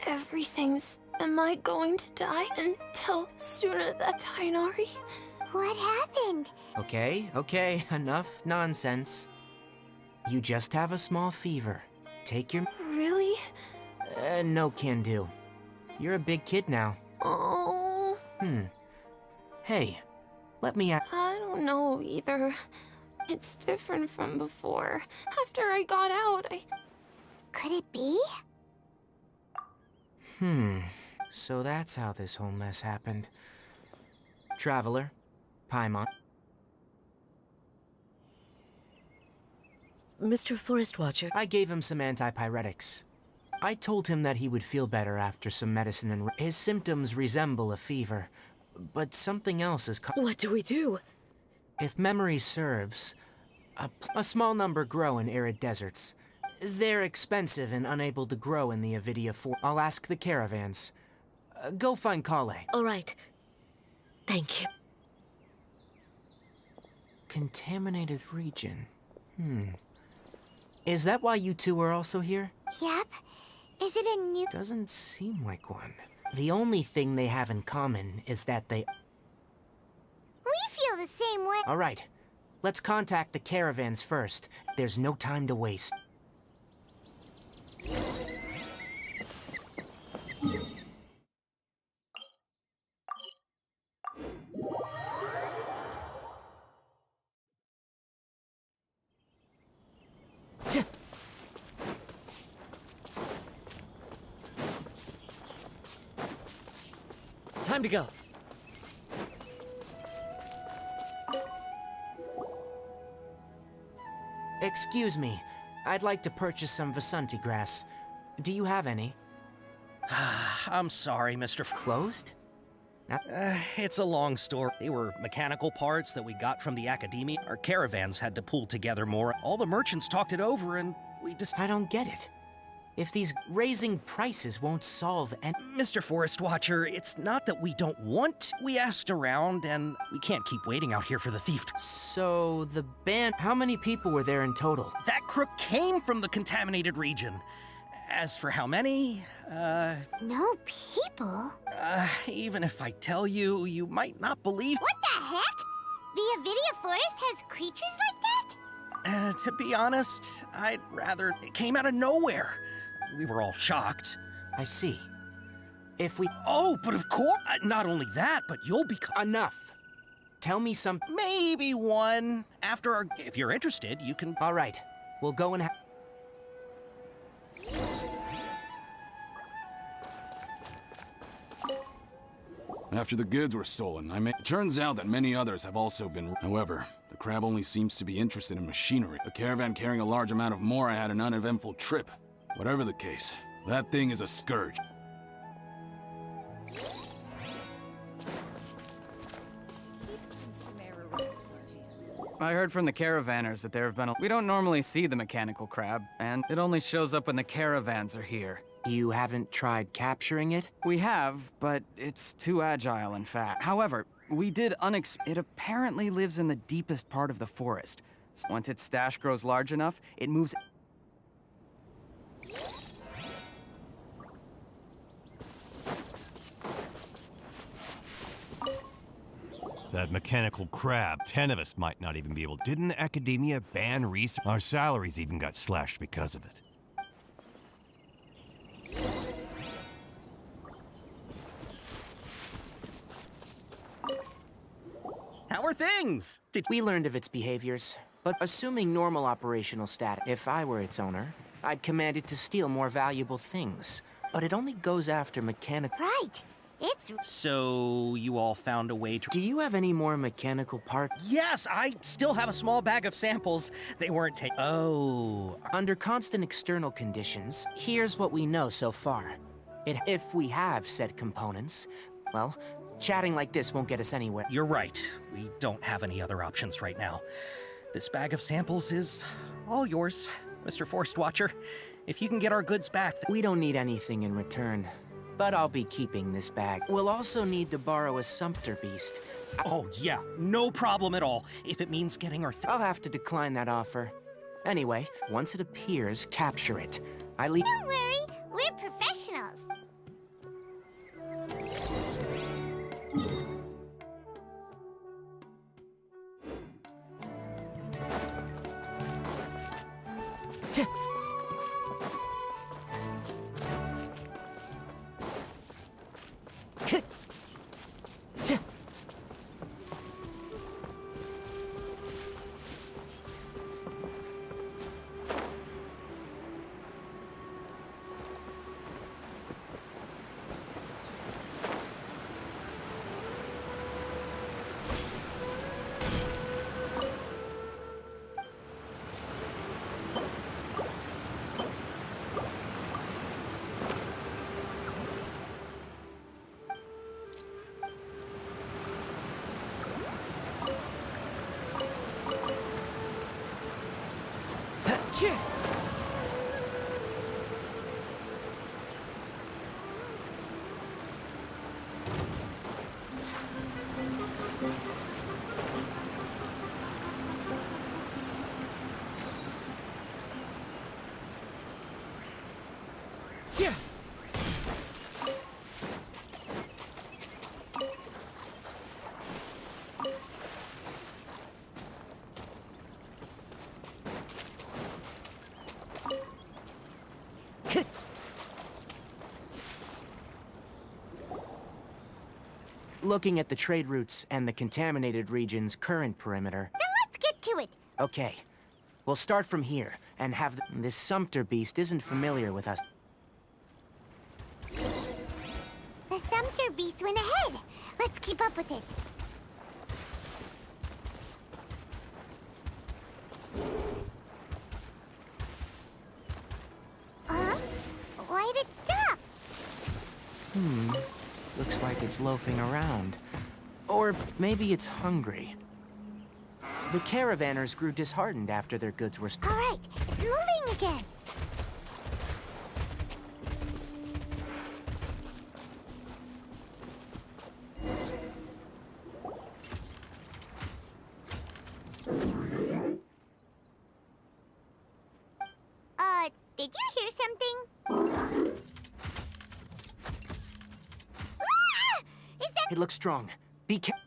everything's... Am I going to die until sooner than Tainari? What happened? Okay, enough nonsense. You just have a small fever. Take your... Really? No can do. You're a big kid now. Oh... Hey, let me I don't know either. It's different from before. After I got out, Could it be? So that's how this whole mess happened. Traveler, Paimon. Mr. Forest Watcher. I gave him some antipyretics. I told him that he would feel better after some medicine and his symptoms resemble a fever, but something else is What do we do? If memory serves, a small number grow in arid deserts. They're expensive and unable to grow in the Avidia Forest. I'll ask the caravans. Go find Kale. All right. Thank you. Contaminated region. Is that why you two are also here? Yep. Is it a new... Doesn't seem like one. The only thing they have in common is that they... We feel the same way. All right. Let's contact the caravans first. There's no time to waste. Time to go. Excuse me. I'd like to purchase some Vasanti grass. Do you have any? I'm sorry, Mr. Closed? It's a long story. They were mechanical parts that we got from the Academia. Our caravans had to pull together more. All the merchants talked it over and we just... I don't get it. If these raising prices won't solve and... Mr. Forest Watcher, it's not that we don't want. We asked around and we can't keep waiting out here for the thief to... So, the band... How many people were there in total? That crook came from the contaminated region. As for how many, No people? even if I tell you, you might not believe... What the heck? The Avidia Forest has creatures like that? To be honest, I'd rather... It came out of nowhere. We were all shocked. I see. If we... Oh, but of course... not only that, but you'll become... Enough! Tell me some... Maybe one. After our... If you're interested, you can... All right. We'll go and After the goods were stolen, it turns out that many others have also been... However, the crab only seems to be interested in machinery. A caravan carrying a large amount of Mora had an uneventful trip. Whatever the case, that thing is a scourge. I heard from the caravanners that there have been We don't normally see the mechanical crab, and it only shows up when the caravans are here. You haven't tried capturing it? We have, but it's too agile, in fact. However, we did It apparently lives in the deepest part of the forest. Once its stash grows large enough, it moves... That mechanical crab, 10 of us might not even be able. Didn't the academia ban research? Our salaries even got slashed because of it. How are things? We learned of its behaviors, but assuming normal operational status, if I were its owner, I'd command it to steal more valuable things. But it only goes after mechanical. Right. It's... So, you all found a way to... Do you have any more mechanical parts? Yes, I still have a small bag of samples. They weren't taken. Oh. Under constant external conditions, here's what we know so far. If we have said components, well, chatting like this won't get us anywhere. You're right. We don't have any other options right now. This bag of samples is all yours, Mr. Forest Watcher. If you can get our goods back... We don't need anything in return, but I'll be keeping this bag. We'll also need to borrow a Sumpter Beast. Oh, yeah, no problem at all. If it means getting our... I'll have to decline that offer. Anyway, once it appears, capture it. I leave... Don't worry, we're professionals. Looking at the trade routes and the contaminated region's current perimeter... Then let's get to it. Okay. We'll start from here, and have this Sumpter Beast isn't familiar with us. The Sumpter Beast went ahead. Let's keep up with it. Huh? Why'd it stop? Looks like it's loafing around. Or maybe it's hungry. The caravanners grew disheartened after their goods were... All right, it's moving again. Did you hear something? Ah! Is that... It looks strong. Be careful.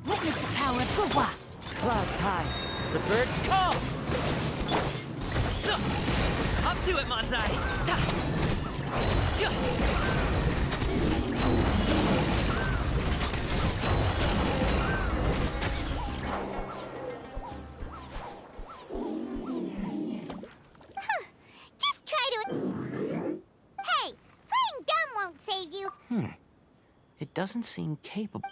Witness the power of Gua. Clouds high. The birds call! Up to it, Manzai! Just try to... Hey, playing dumb won't save you. It doesn't seem capable.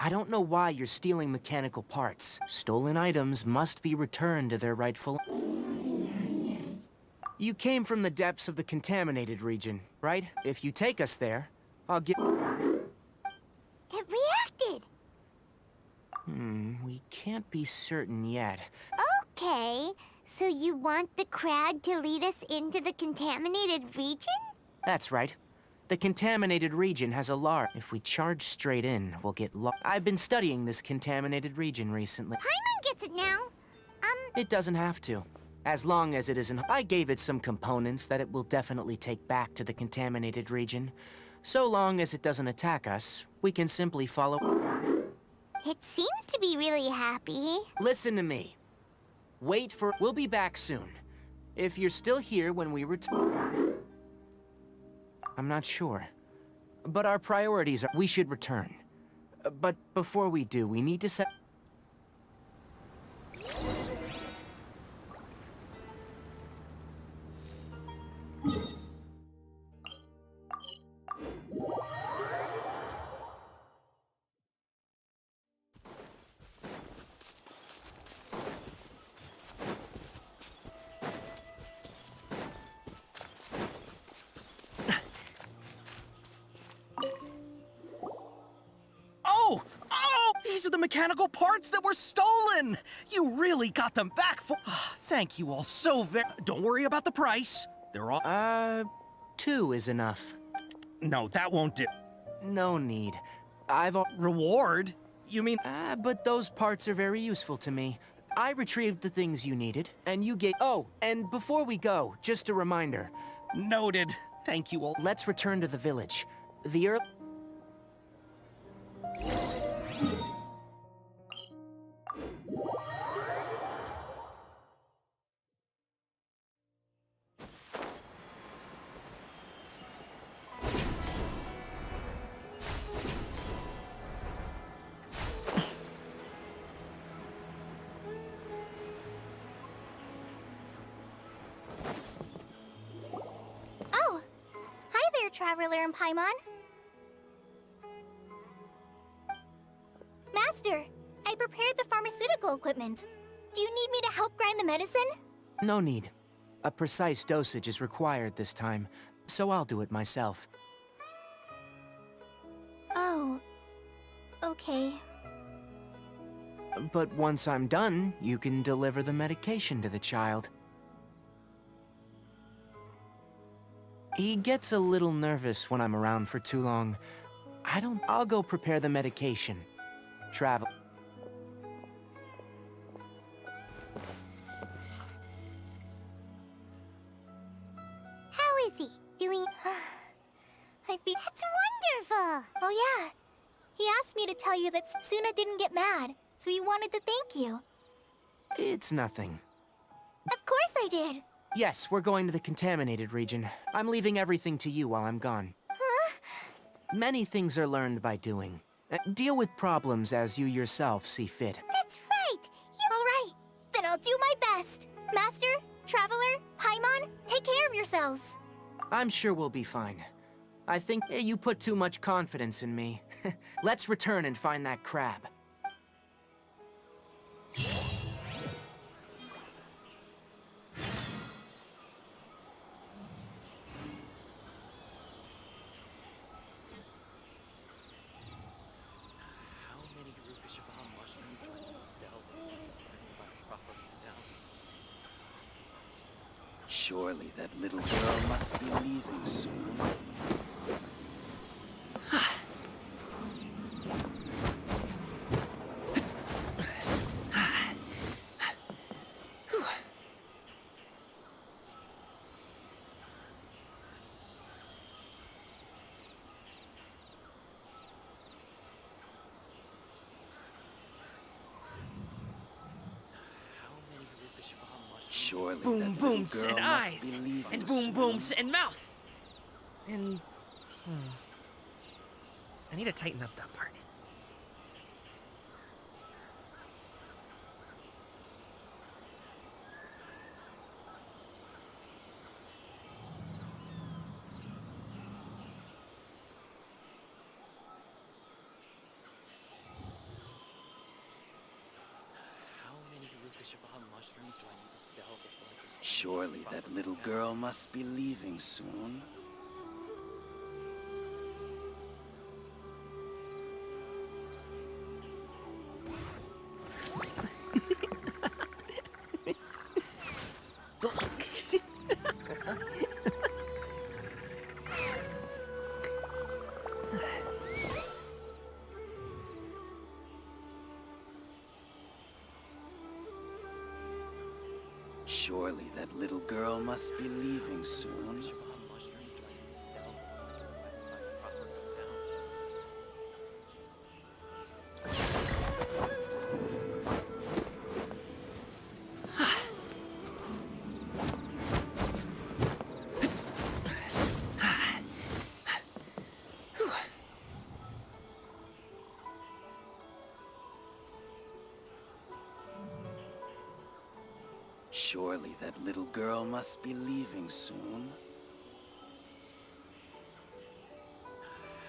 I don't know why you're stealing mechanical parts. Stolen items must be returned to their rightful... You came from the depths of the contaminated region, right? If you take us there, I'll get... It reacted. We can't be certain yet. Okay, so you want the crowd to lead us into the contaminated region? That's right. The contaminated region has a large... If we charge straight in, we'll get I've been studying this contaminated region recently. Paimon gets it now. It doesn't have to. As long as it isn't... I gave it some components that it will definitely take back to the contaminated region. So long as it doesn't attack us, we can simply follow... It seems to be really happy. Listen to me. Wait for... We'll be back soon. If you're still here when we return... I'm not sure. But our priorities are... We should return. But before we do, we need to set... These are the mechanical parts that were stolen! You really got them back for... Thank you all so very... Don't worry about the price. They're all... 2 is enough. No, that won't do. No need. Reward? You mean... But those parts are very useful to me. I retrieved the things you needed, and you gave... Oh, and before we go, just a reminder. Noted. Thank you all. Let's return to the village. The Earth... Oh! Hi there, Traveler and Paimon. Master, I prepared the pharmaceutical equipment. Do you need me to help grind the medicine? No need. A precise dosage is required this time, so I'll do it myself. Oh. Okay. But once I'm done, you can deliver the medication to the child. He gets a little nervous when I'm around for too long. I'll go prepare the medication. Travel. How is he? Doing... That's wonderful! Oh yeah. He asked me to tell you that Suna didn't get mad, so he wanted to thank you. It's nothing. Of course I did! Yes, we're going to the contaminated region. I'm leaving everything to you while I'm gone. Huh? Many things are learned by doing. Deal with problems as you yourself see fit. That's right! Alright, then I'll do my best. Master, Traveler, Paimon, take care of yourselves. I'm sure we'll be fine. I think you put too much confidence in me. Let's return and find that crab. Surely that little girl must be leaving soon. Surely Boom that booms little girl and must eyes, be leaving and boom soon. booms and mouth. And... I need to tighten up that part. Surely that little girl must be leaving soon. Surely that little girl must be leaving soon. Surely that little girl must be leaving soon.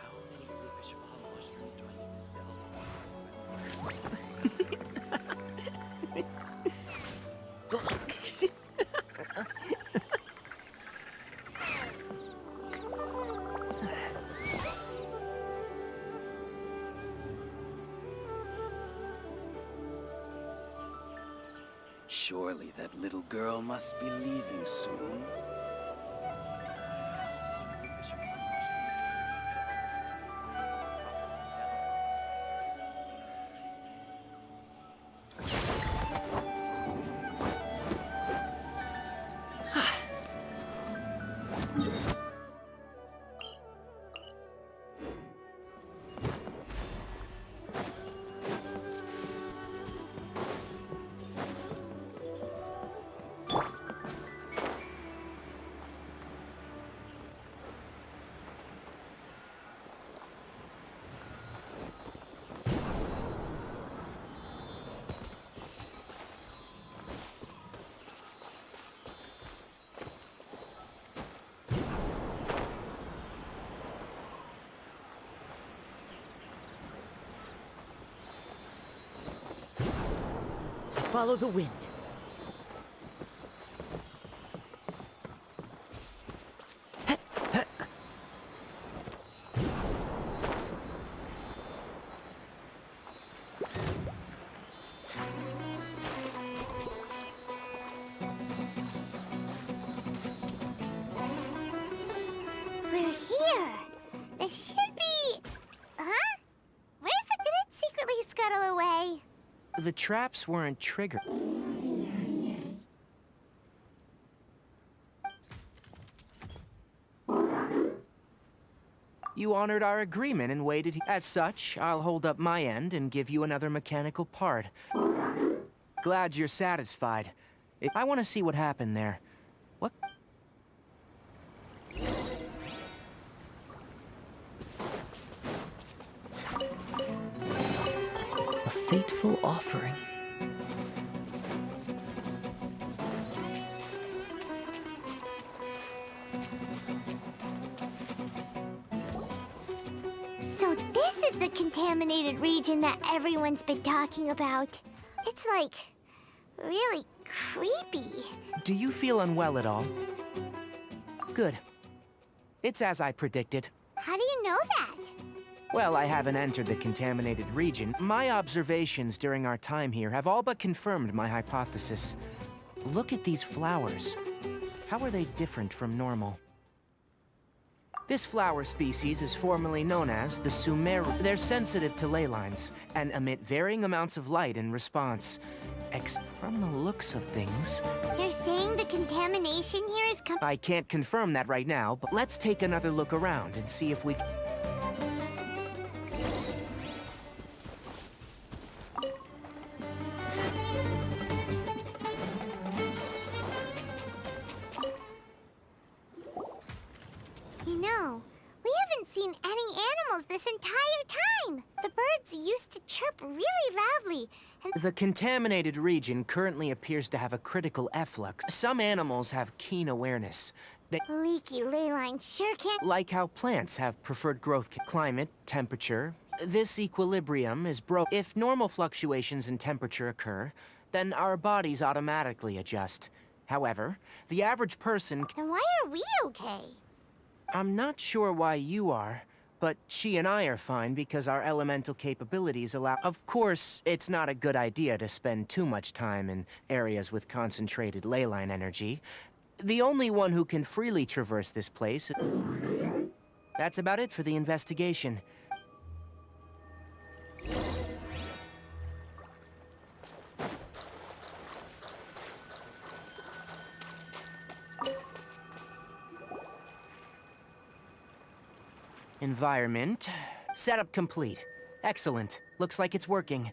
How many Lucas mushrooms do I need to sell? Surely that little girl must be leaving soon. Follow the wind. We're here. This should be... Huh? Where's the... Did it secretly scuttle away? The traps weren't triggered. You honored our agreement and waited. As such, I'll hold up my end and give you another mechanical part. Glad you're satisfied. I want to see what happened there. What? A fateful offering. So this is the contaminated region that everyone's been talking about. It's like... really creepy. Do you feel unwell at all? Good. It's as I predicted. How do you know that? Well, I haven't entered the contaminated region. My observations during our time here have all but confirmed my hypothesis. Look at these flowers. How are they different from normal? This flower species is formerly known as the Sumeru. They're sensitive to ley lines and emit varying amounts of light in response. From the looks of things... You're saying the contamination here is I can't confirm that right now, but let's take another look around and see if we... You know, we haven't seen any animals this entire time. The birds used to chirp really loudly, and The contaminated region currently appears to have a critical efflux. Some animals have keen awareness. They... leaky ley lines sure can't... Like how plants have preferred growth climate, temperature. This equilibrium is broken. If normal fluctuations in temperature occur, then our bodies automatically adjust. However, the average person... Then why are we okay? I'm not sure why you are, but she and I are fine because our elemental capabilities allow... Of course, it's not a good idea to spend too much time in areas with concentrated ley line energy. The only one who can freely traverse this place... That's about it for the investigation. Environment. Setup complete. Excellent. Looks like it's working.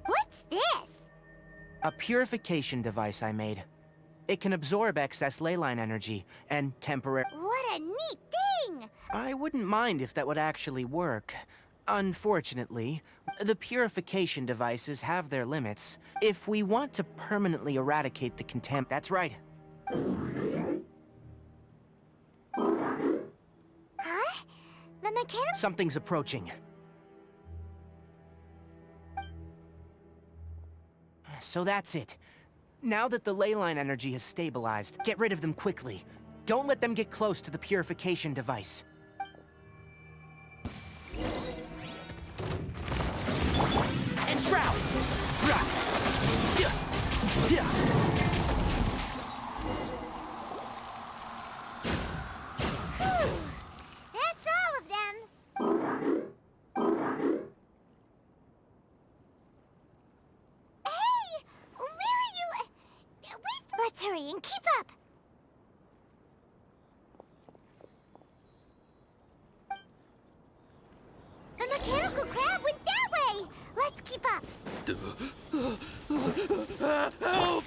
What's this? A purification device I made. It can absorb excess ley line energy and temporary. What a neat thing! I wouldn't mind if that would actually work. Unfortunately, the purification devices have their limits. If we want to permanently eradicate the contempt, that's right. Huh? The mechanic. Something's approaching. So that's it. Now that the ley line energy has stabilized, get rid of them quickly. Don't let them get close to the purification device. And shroud! That's all of them. Hey! Where are you? Wait! Let's hurry and keep up! The mechanical crab went that way! Let's keep up! Help!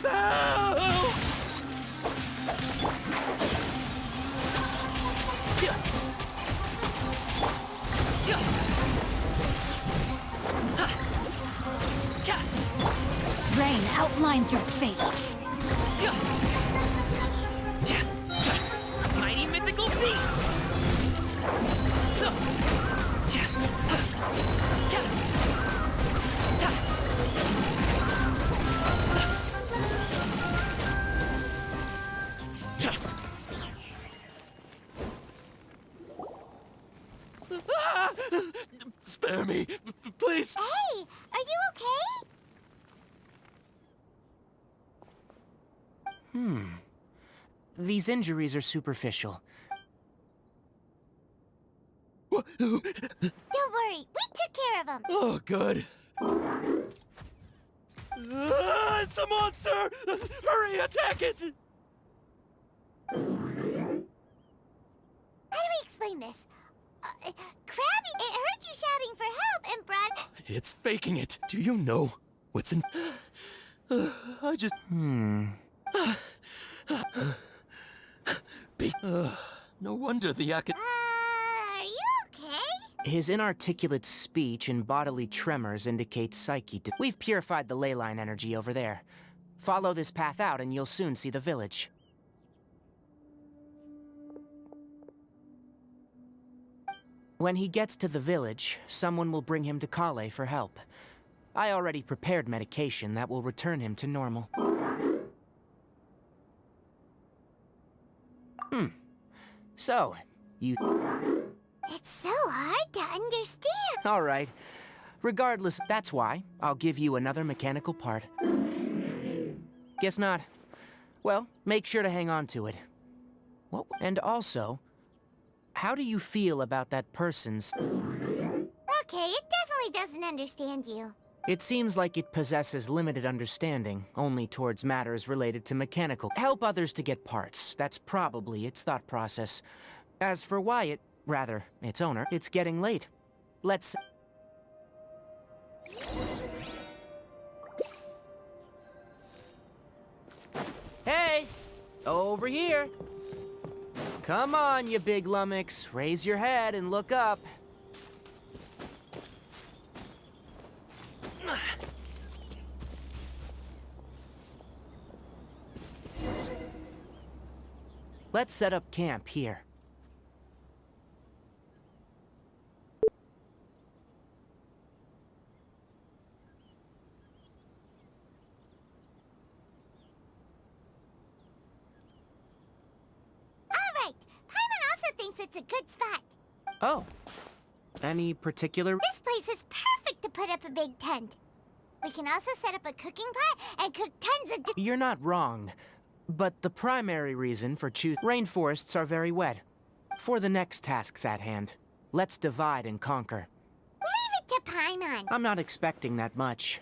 Help! Rain outlines your fate. Mighty mythical beast! Spare me, please. Hey! Are you okay? These injuries are superficial. Don't worry, we took care of them. Oh, good. It's a monster! Hurry, attack it! How do we explain this? Krabby, it heard you shouting for help and brought... It's faking it. Do you know what's in... I just... No wonder the are you okay? His inarticulate speech and bodily tremors indicate psyche. We've purified the ley line energy over there. Follow this path out and you'll soon see the village. When he gets to the village, someone will bring him to Kale for help. I already prepared medication that will return him to normal. So, you... It's so hard to understand. All right. Regardless, that's why I'll give you another mechanical part. Guess not. Well, make sure to hang on to it. What? And also, how do you feel about that person's... Okay, it definitely doesn't understand you. It seems like it possesses limited understanding, only towards matters related to mechanical. Help others to get parts. That's probably its thought process. As for Wyatt, rather, its owner, it's getting late. Let's... Hey! Over here! Come on, you big lummox. Raise your head and look up. Let's set up camp here. All right, Paimon also thinks it's a good spot. Oh. Any particular... This place is perfect to put up a big tent. We can also set up a cooking pot and cook tons of... You're not wrong. But the primary reason for rainforests are very wet. For the next tasks at hand, let's divide and conquer. Leave it to Paimon. I'm not expecting that much.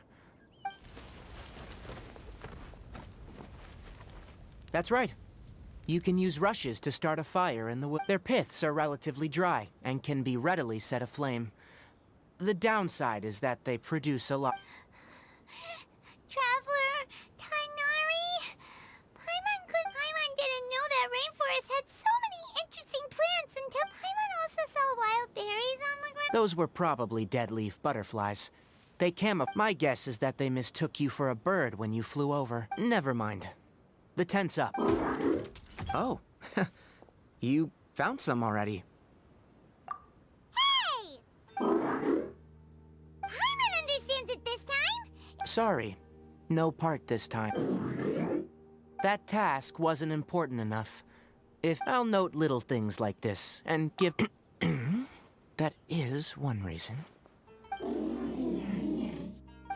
That's right. You can use rushes to start a fire in the wood. Their piths are relatively dry and can be readily set aflame. The downside is that they produce a lot. Traveler, Tainari? Paimon didn't know that rainforest had so many interesting plants until Paimon also saw wild berries on the ground. Those were probably dead leaf butterflies. They My guess is that they mistook you for a bird when you flew over. Never mind. The tent's up. Oh, you found some already. Hey! Paimon understands it this time. Sorry, no part this time. That task wasn't important enough. If I'll note little things like this and give... That is one reason.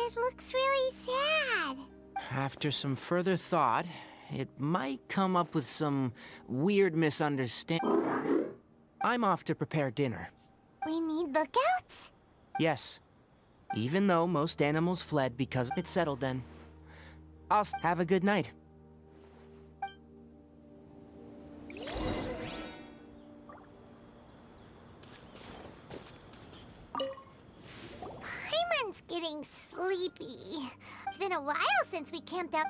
It looks really sad. After some further thought, it might come up with some weird misunderstanding. I'm off to prepare dinner. We need lookouts? Yes. Even though most animals fled because it's settled then. I'll have a good night. Paimon's getting sleepy. It's been a while since we camped out.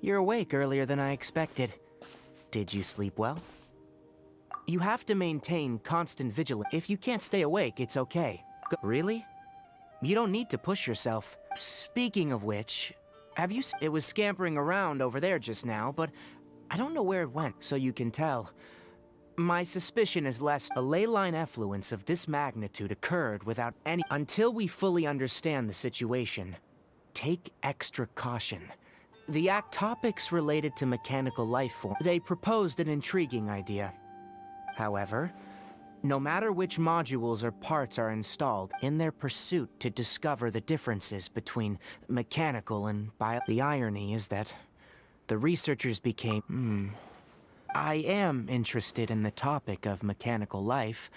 You're awake earlier than I expected. Did you sleep well? You have to maintain constant vigilance. If you can't stay awake, it's okay. Really? You don't need to push yourself. Speaking of which, have you... It was scampering around over there just now, but I don't know where it went, so you can tell. My suspicion is less a ley line effluence of this magnitude occurred without any... Until we fully understand the situation, take extra caution. The topics related to mechanical life form. They proposed an intriguing idea. However, no matter which modules or parts are installed, in their pursuit to discover the differences between mechanical and the irony is that the researchers became... I am interested in the topic of mechanical life.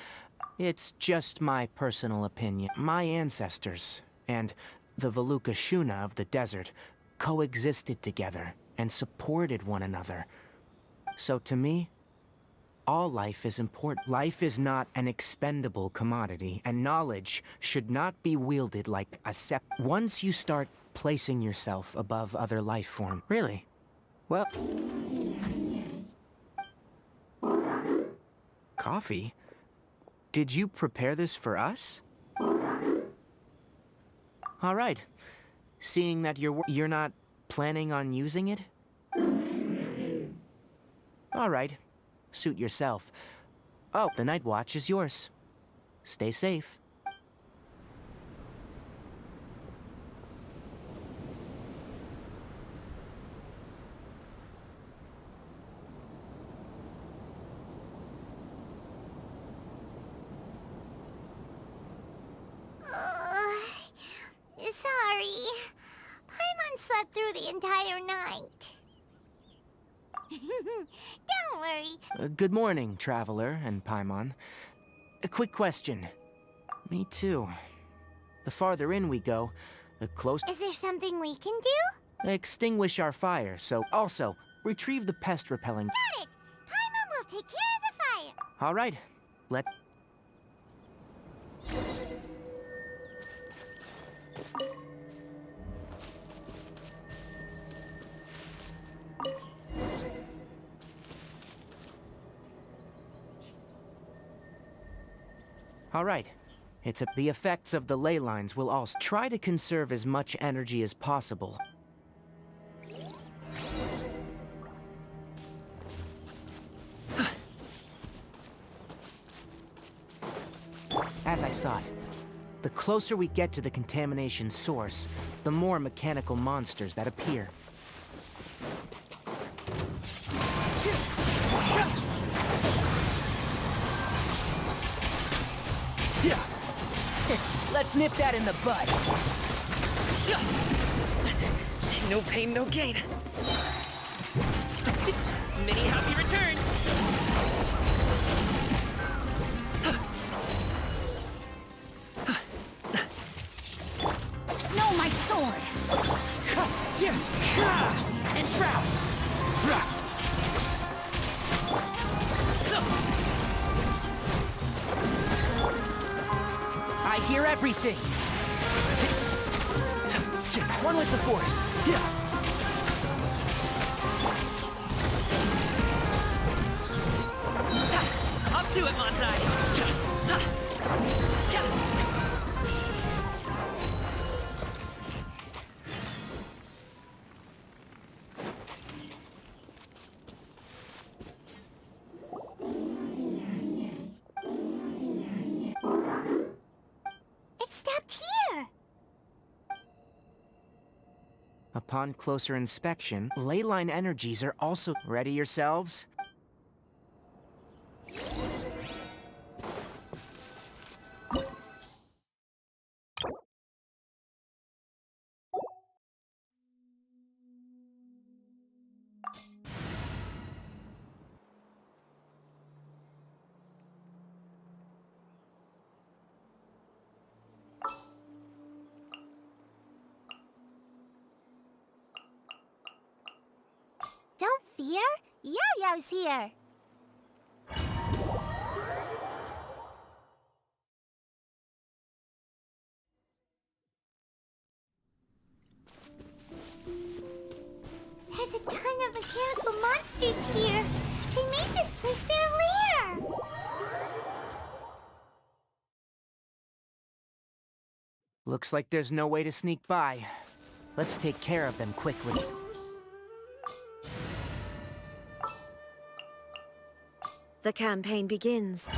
It's just my personal opinion. My ancestors and the Veluca Shuna of the desert coexisted together and supported one another. So to me, all life is important. Life is not an expendable commodity, and knowledge should not be wielded like a Once you start placing yourself above other life forms. Really? Well... Coffee? Did you prepare this for us? All right. Seeing that you're not planning on using it? All right. Suit yourself. Oh, the night watch is yours. Stay safe. Sorry. Paimon slept through the entire night. Don't worry. Good morning, Traveler and Paimon. A quick question. Me too. The farther in we go, the closer... Is there something we can do? Extinguish our fire, so... Also, retrieve the pest-repelling... Got it! Paimon will take care of the fire. All right. Let... All right. The effects of the ley lines will also try to conserve as much energy as possible. As I thought, the closer we get to the contamination source, the more mechanical monsters that appear. Let's nip that in the bud. No pain, no gain. Many happy returns! No, my sword! And Shroud! I hear everything! One with the force! Up to it, Montai! It stopped here! Upon closer inspection, ley line energies are also... Ready yourselves? Don't fear, Yo-Yo's here. There's a ton of mechanical monsters here. They made this place their lair. Looks like there's no way to sneak by. Let's take care of them quickly. The campaign begins.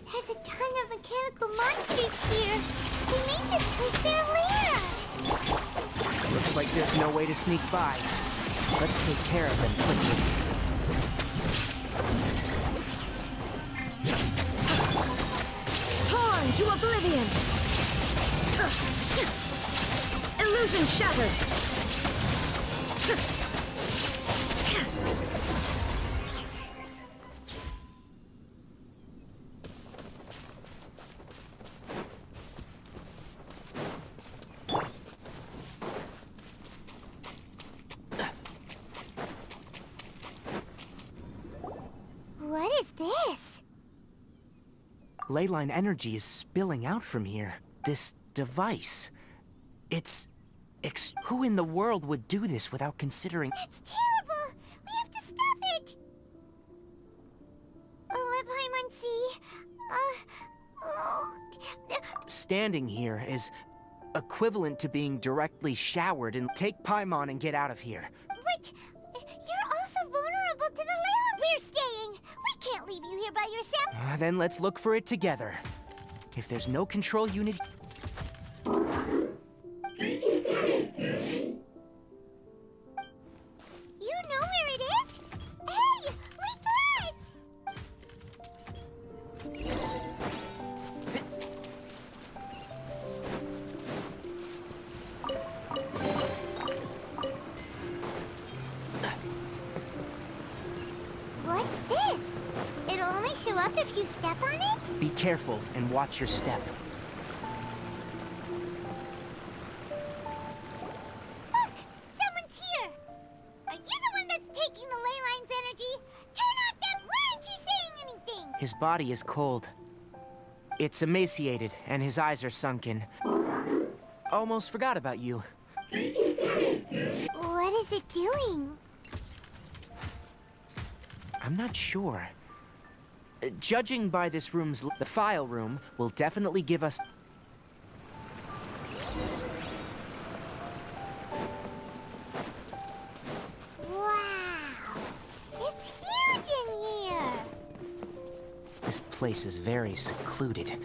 There's a ton of mechanical monsters here. They made this place their lair. Looks like there's no way to sneak by. Let's take care of them quickly. Torn to oblivion! Illusion shattered! What is this? Leyline energy is spilling out from here. This device. It's... Who in the world would do this without considering... It's terrible! We have to stop it! Standing here is equivalent to being directly showered and take Paimon and get out of here. But you're also vulnerable to the Layla we're staying. We can't leave you here by yourself. Then let's look for it together. If there's no control unit... You know where it is? Hey, wait for us! What's this? It'll only show up if you step on it? Be careful and watch your step. Look! Someone's here! Are you the one that's taking the ley line's energy? Turn off that! Why aren't you saying anything? His body is cold. It's emaciated, and his eyes are sunken. Almost forgot about you. What is it doing? I'm not sure. Judging by this room's... The file room will definitely give us... Wow! It's huge in here! This place is very secluded.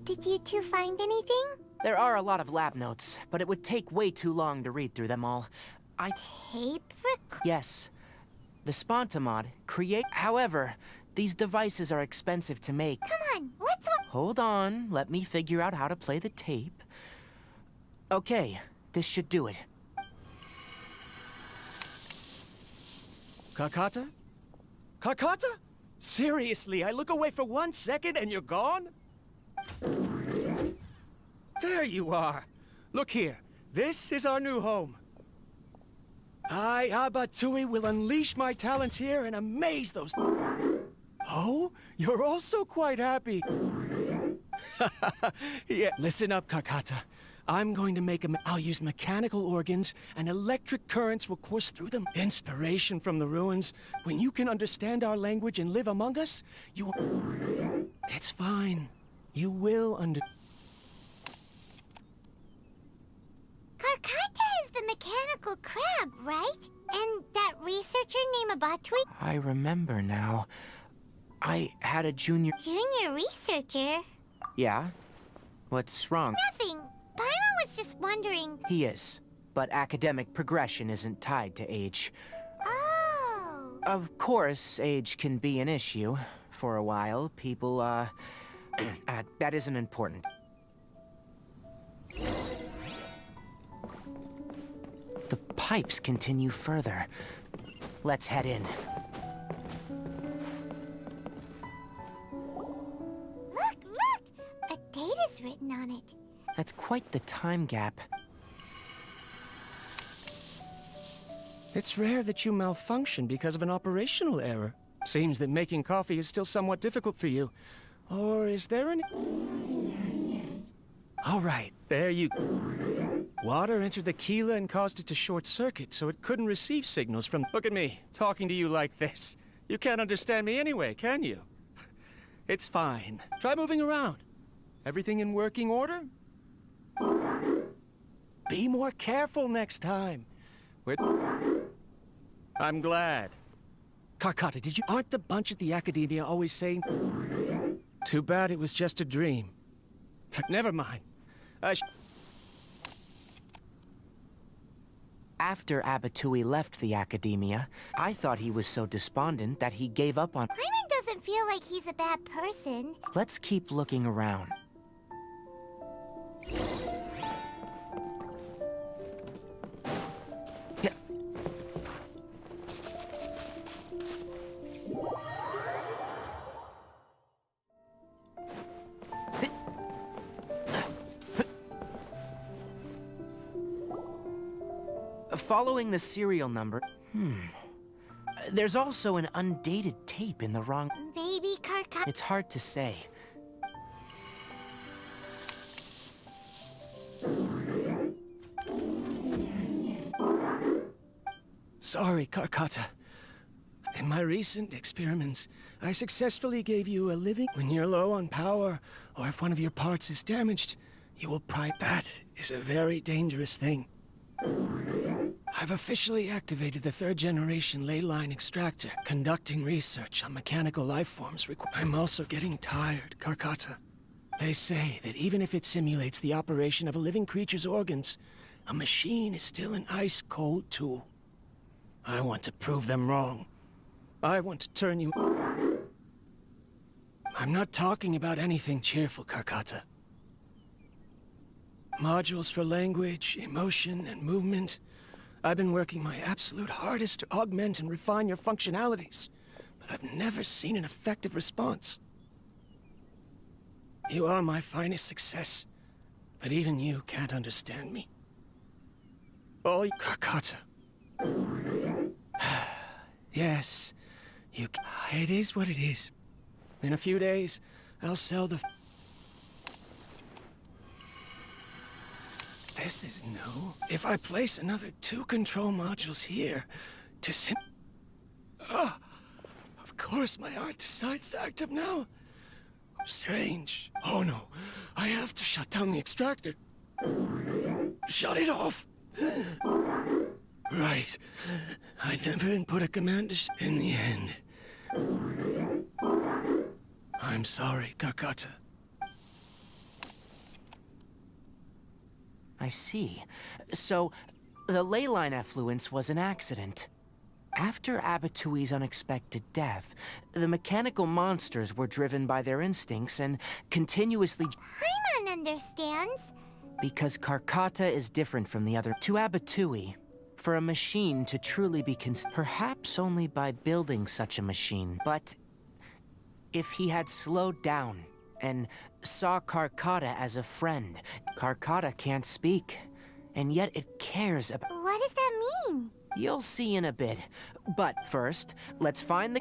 Did you two find anything? There are a lot of lab notes, but it would take way too long to read through them all. Tape Yes. The Spontamod create... However, these devices are expensive to make. Come on, let's walk. hold on. Let me figure out how to play the tape. Okay, this should do it. Karkata? Karkata? Seriously, I look away for 1 second and you're gone? There you are. Look here. This is our new home. I, Abatui, will unleash my talents here and amaze those... Oh? You're also quite happy. Yeah, listen up, Karkata. I'm going to make I'll use mechanical organs, and electric currents will course through them. Inspiration from the ruins. When you can understand our language and live among us, you will... It's fine. You will Karkata is the mechanical crab, right? And that researcher named Abatui? I remember now. I had a junior... Junior researcher? Yeah? What's wrong? Nothing. Paimon was just wondering... He is, but academic progression isn't tied to age. Oh. Of course, age can be an issue. For a while, people, that isn't important. The pipes continue further. Let's head in. Look! A date is written on it. That's quite the time gap. It's rare that you malfunction because of an operational error. Seems that making coffee is still somewhat difficult for you. Or is there an... All right, there you... Water entered the Keela and caused it to short-circuit, so it couldn't receive signals from... Look at me, talking to you like this. You can't understand me anyway, can you? It's fine. Try moving around. Everything in working order? Be more careful next time. I'm glad. Karkata, aren't the bunch at the Academia always saying... Too bad it was just a dream. Never mind. After Abatui left the Academia, I thought he was so despondent that he gave up on... Paimon doesn't feel like he's a bad person. Let's keep looking around. Yeah. Following the serial number... There's also an undated tape in the wrong... Maybe Karkata... It's hard to say. Sorry, Karkata. In my recent experiments, I successfully gave you a living... When you're low on power, or if one of your parts is damaged, you will pry... That is a very dangerous thing. I've officially activated the 3rd-generation ley line extractor, conducting research on mechanical life forms. I'm also getting tired, Karkata. They say that even if it simulates the operation of a living creature's organs, a machine is still an ice-cold tool. I want to prove them wrong. I want to turn you... I'm not talking about anything cheerful, Karkata. Modules for language, emotion, and movement. I've been working my absolute hardest to augment and refine your functionalities, but I've never seen an effective response. You are my finest success, but even you can't understand me. Oh, Karkata. Yes, it is what it is. In a few days, I'll sell the... This is new. If I place another 2 control modules here to of course my heart decides to act up now. Strange. Oh no, I have to shut down the extractor. Shut it off. Right. I never input a command in the end. I'm sorry, Karkata. I see. So, the ley line effluence was an accident. After Abatui's unexpected death, the mechanical monsters were driven by their instincts and continuously... Paimon understands. Because Karkata is different from the other. To Abatui, for a machine to truly be perhaps only by building such a machine. But if he had slowed down and saw Karkata as a friend, Karkata can't speak, and yet it cares about... What does that mean? You'll see in a bit. But first, let's find the...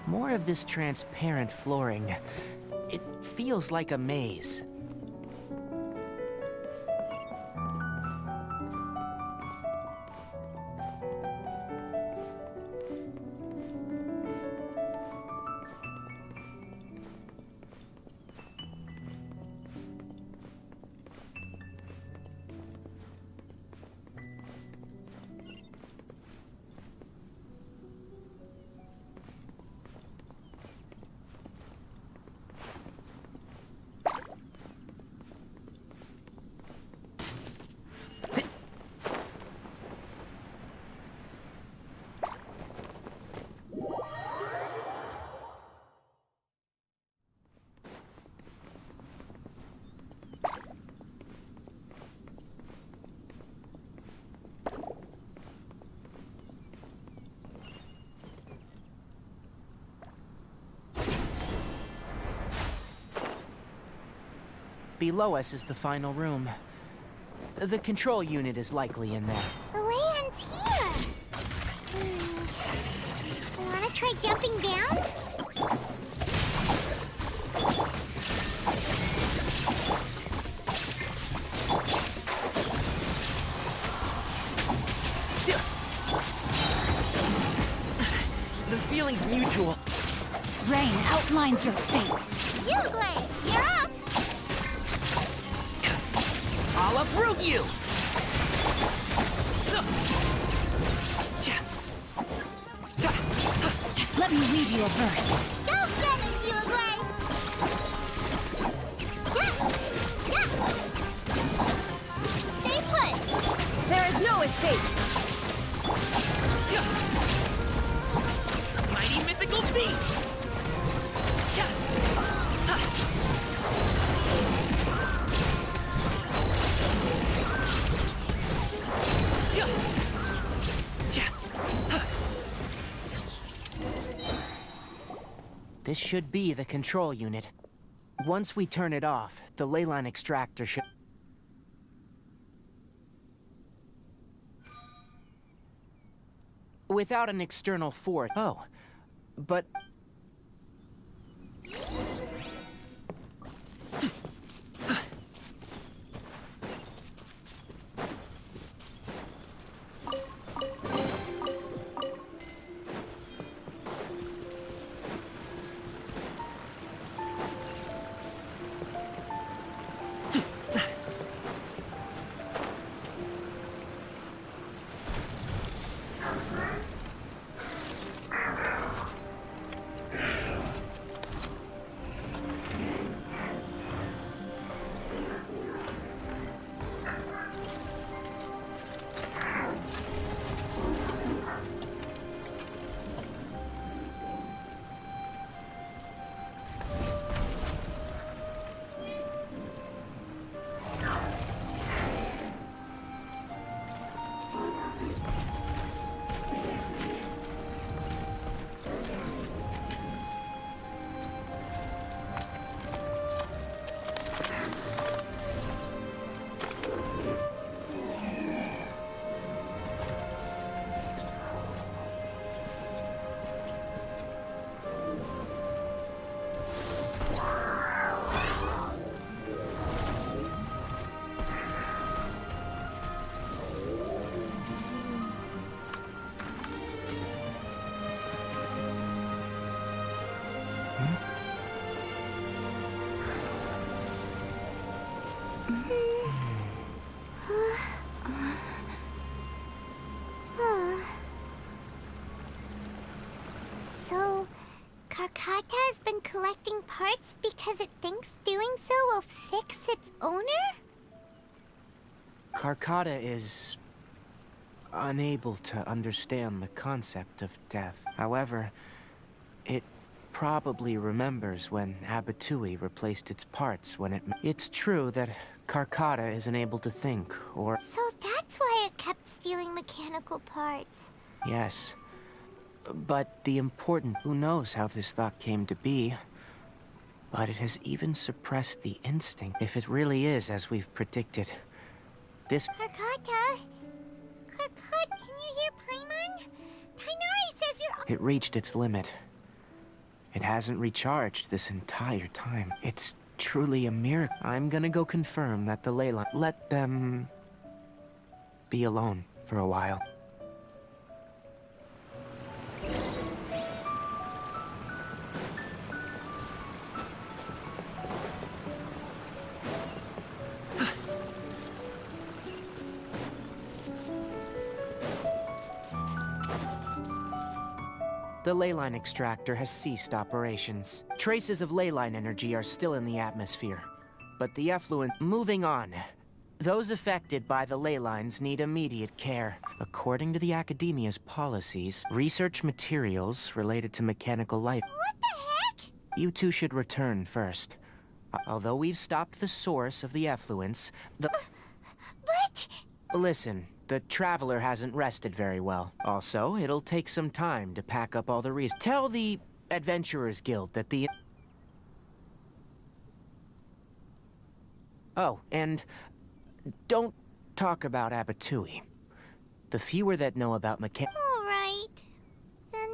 More of this transparent flooring. It feels like a maze. Below us is the final room. The control unit is likely in there. The way ends here. Wanna try jumping down? The feeling's mutual. Rain outlines your fate. You, Blaze, you're up! I'll uproot you! Let me read you a verse. Go get it, you, Blaze! Stay put! There is no escape! Mighty mythical beast! This should be the control unit. Once we turn it off, the ley line extractor should... Without an external force... Oh, but... So, Karkata has been collecting parts because it thinks doing so will fix its owner? Karkata is unable to understand the concept of death. However, it probably remembers when Abatui replaced its parts when it... It's true that Karkata isn't able to think, or... So that's why it kept stealing mechanical parts. Yes. But the important... Who knows how this thought came to be? But it has even suppressed the instinct, if it really is as we've predicted. This... Karkata? Karkata, can you hear Paimon? Tainari says you're... It reached its limit. It hasn't recharged this entire time. It's truly a miracle. I'm gonna go confirm that the ley line... Let them... be alone for a while. The leyline extractor has ceased operations. Traces of leyline energy are still in the atmosphere, but the effluent... Moving on. Those affected by the ley lines need immediate care. According to the Academia's policies, research materials related to mechanical life... What the heck? You two should return first. Although we've stopped the source of the effluents, the... But... Listen. The Traveler hasn't rested very well. Also, it'll take some time to pack up all the Tell the Adventurers Guild that the... Oh, and don't talk about Abatui. The fewer that know about All right. Then...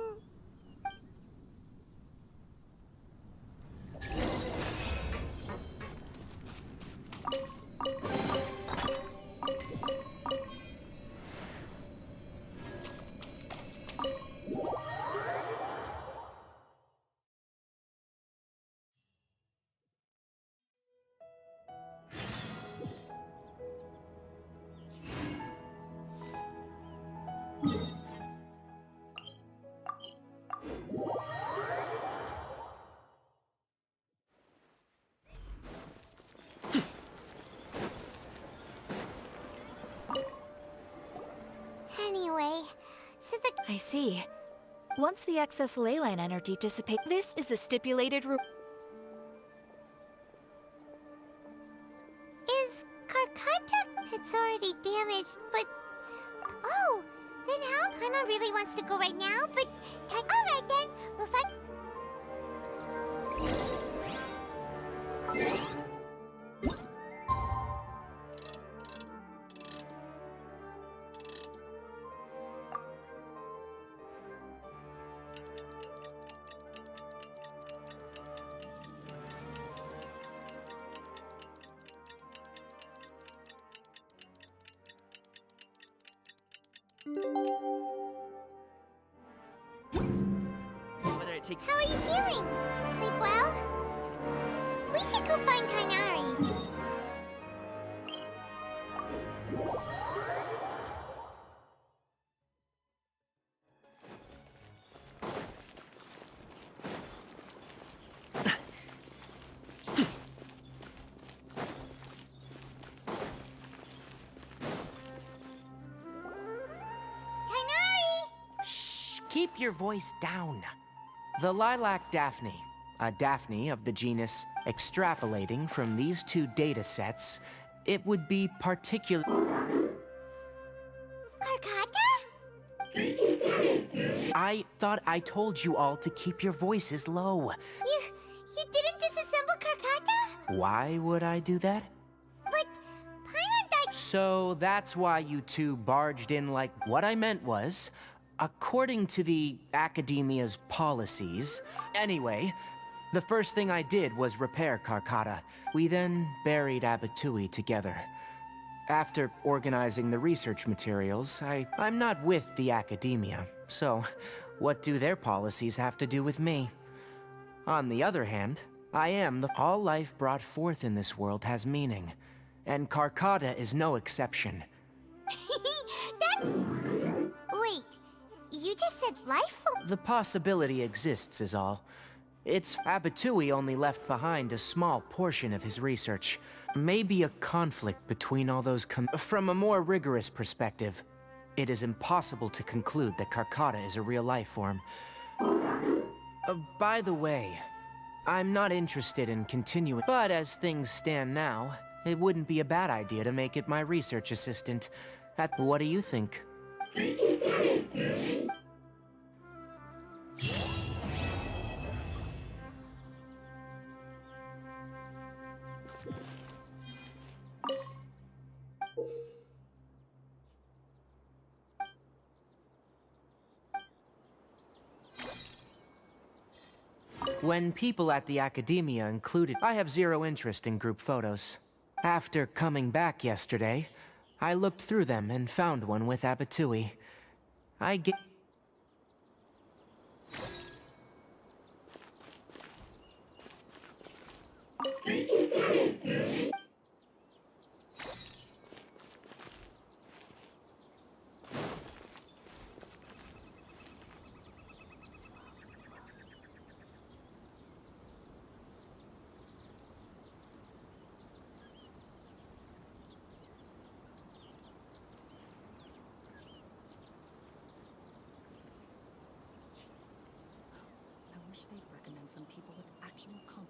Anyway, so the... I see. Once the excess leyline energy dissipates, this is the stipulated route. Is Karkata? It's already damaged, but... Oh! Then how? Paimon really wants to go right now, but... Alright then, we'll find... Whether it takes... How are you feeling? Sleep well? We should go find Kainari. Keep your voice down. The lilac Daphne, a Daphne of the genus extrapolating from these two data sets, it would be particular... Karkata? I thought I told you all to keep your voices low. You didn't disassemble Karkata? Why would I do that? But Paimon died... So that's why you two barged in like... What I meant was... According to the Academia's policies... Anyway, the first thing I did was repair Karkata. We then buried Abatui together. After organizing the research materials, I'm not with the Academia, so what do their policies have to do with me? On the other hand, I am the... All life brought forth in this world has meaning. and Carcata is no exception. Wait, you just said life form? The possibility exists is all. It's Abatui only left behind a small portion of his research. Maybe a conflict between all those From a more rigorous perspective, it is impossible to conclude that Carcata is a real life form. By the way, I'm not interested in continuing, but as things stand now, it wouldn't be a bad idea to make it my research assistant. What do you think? When people at the Academia included, I have zero interest in group photos. After coming back yesterday, I looked through them and found one with Abatui. I get...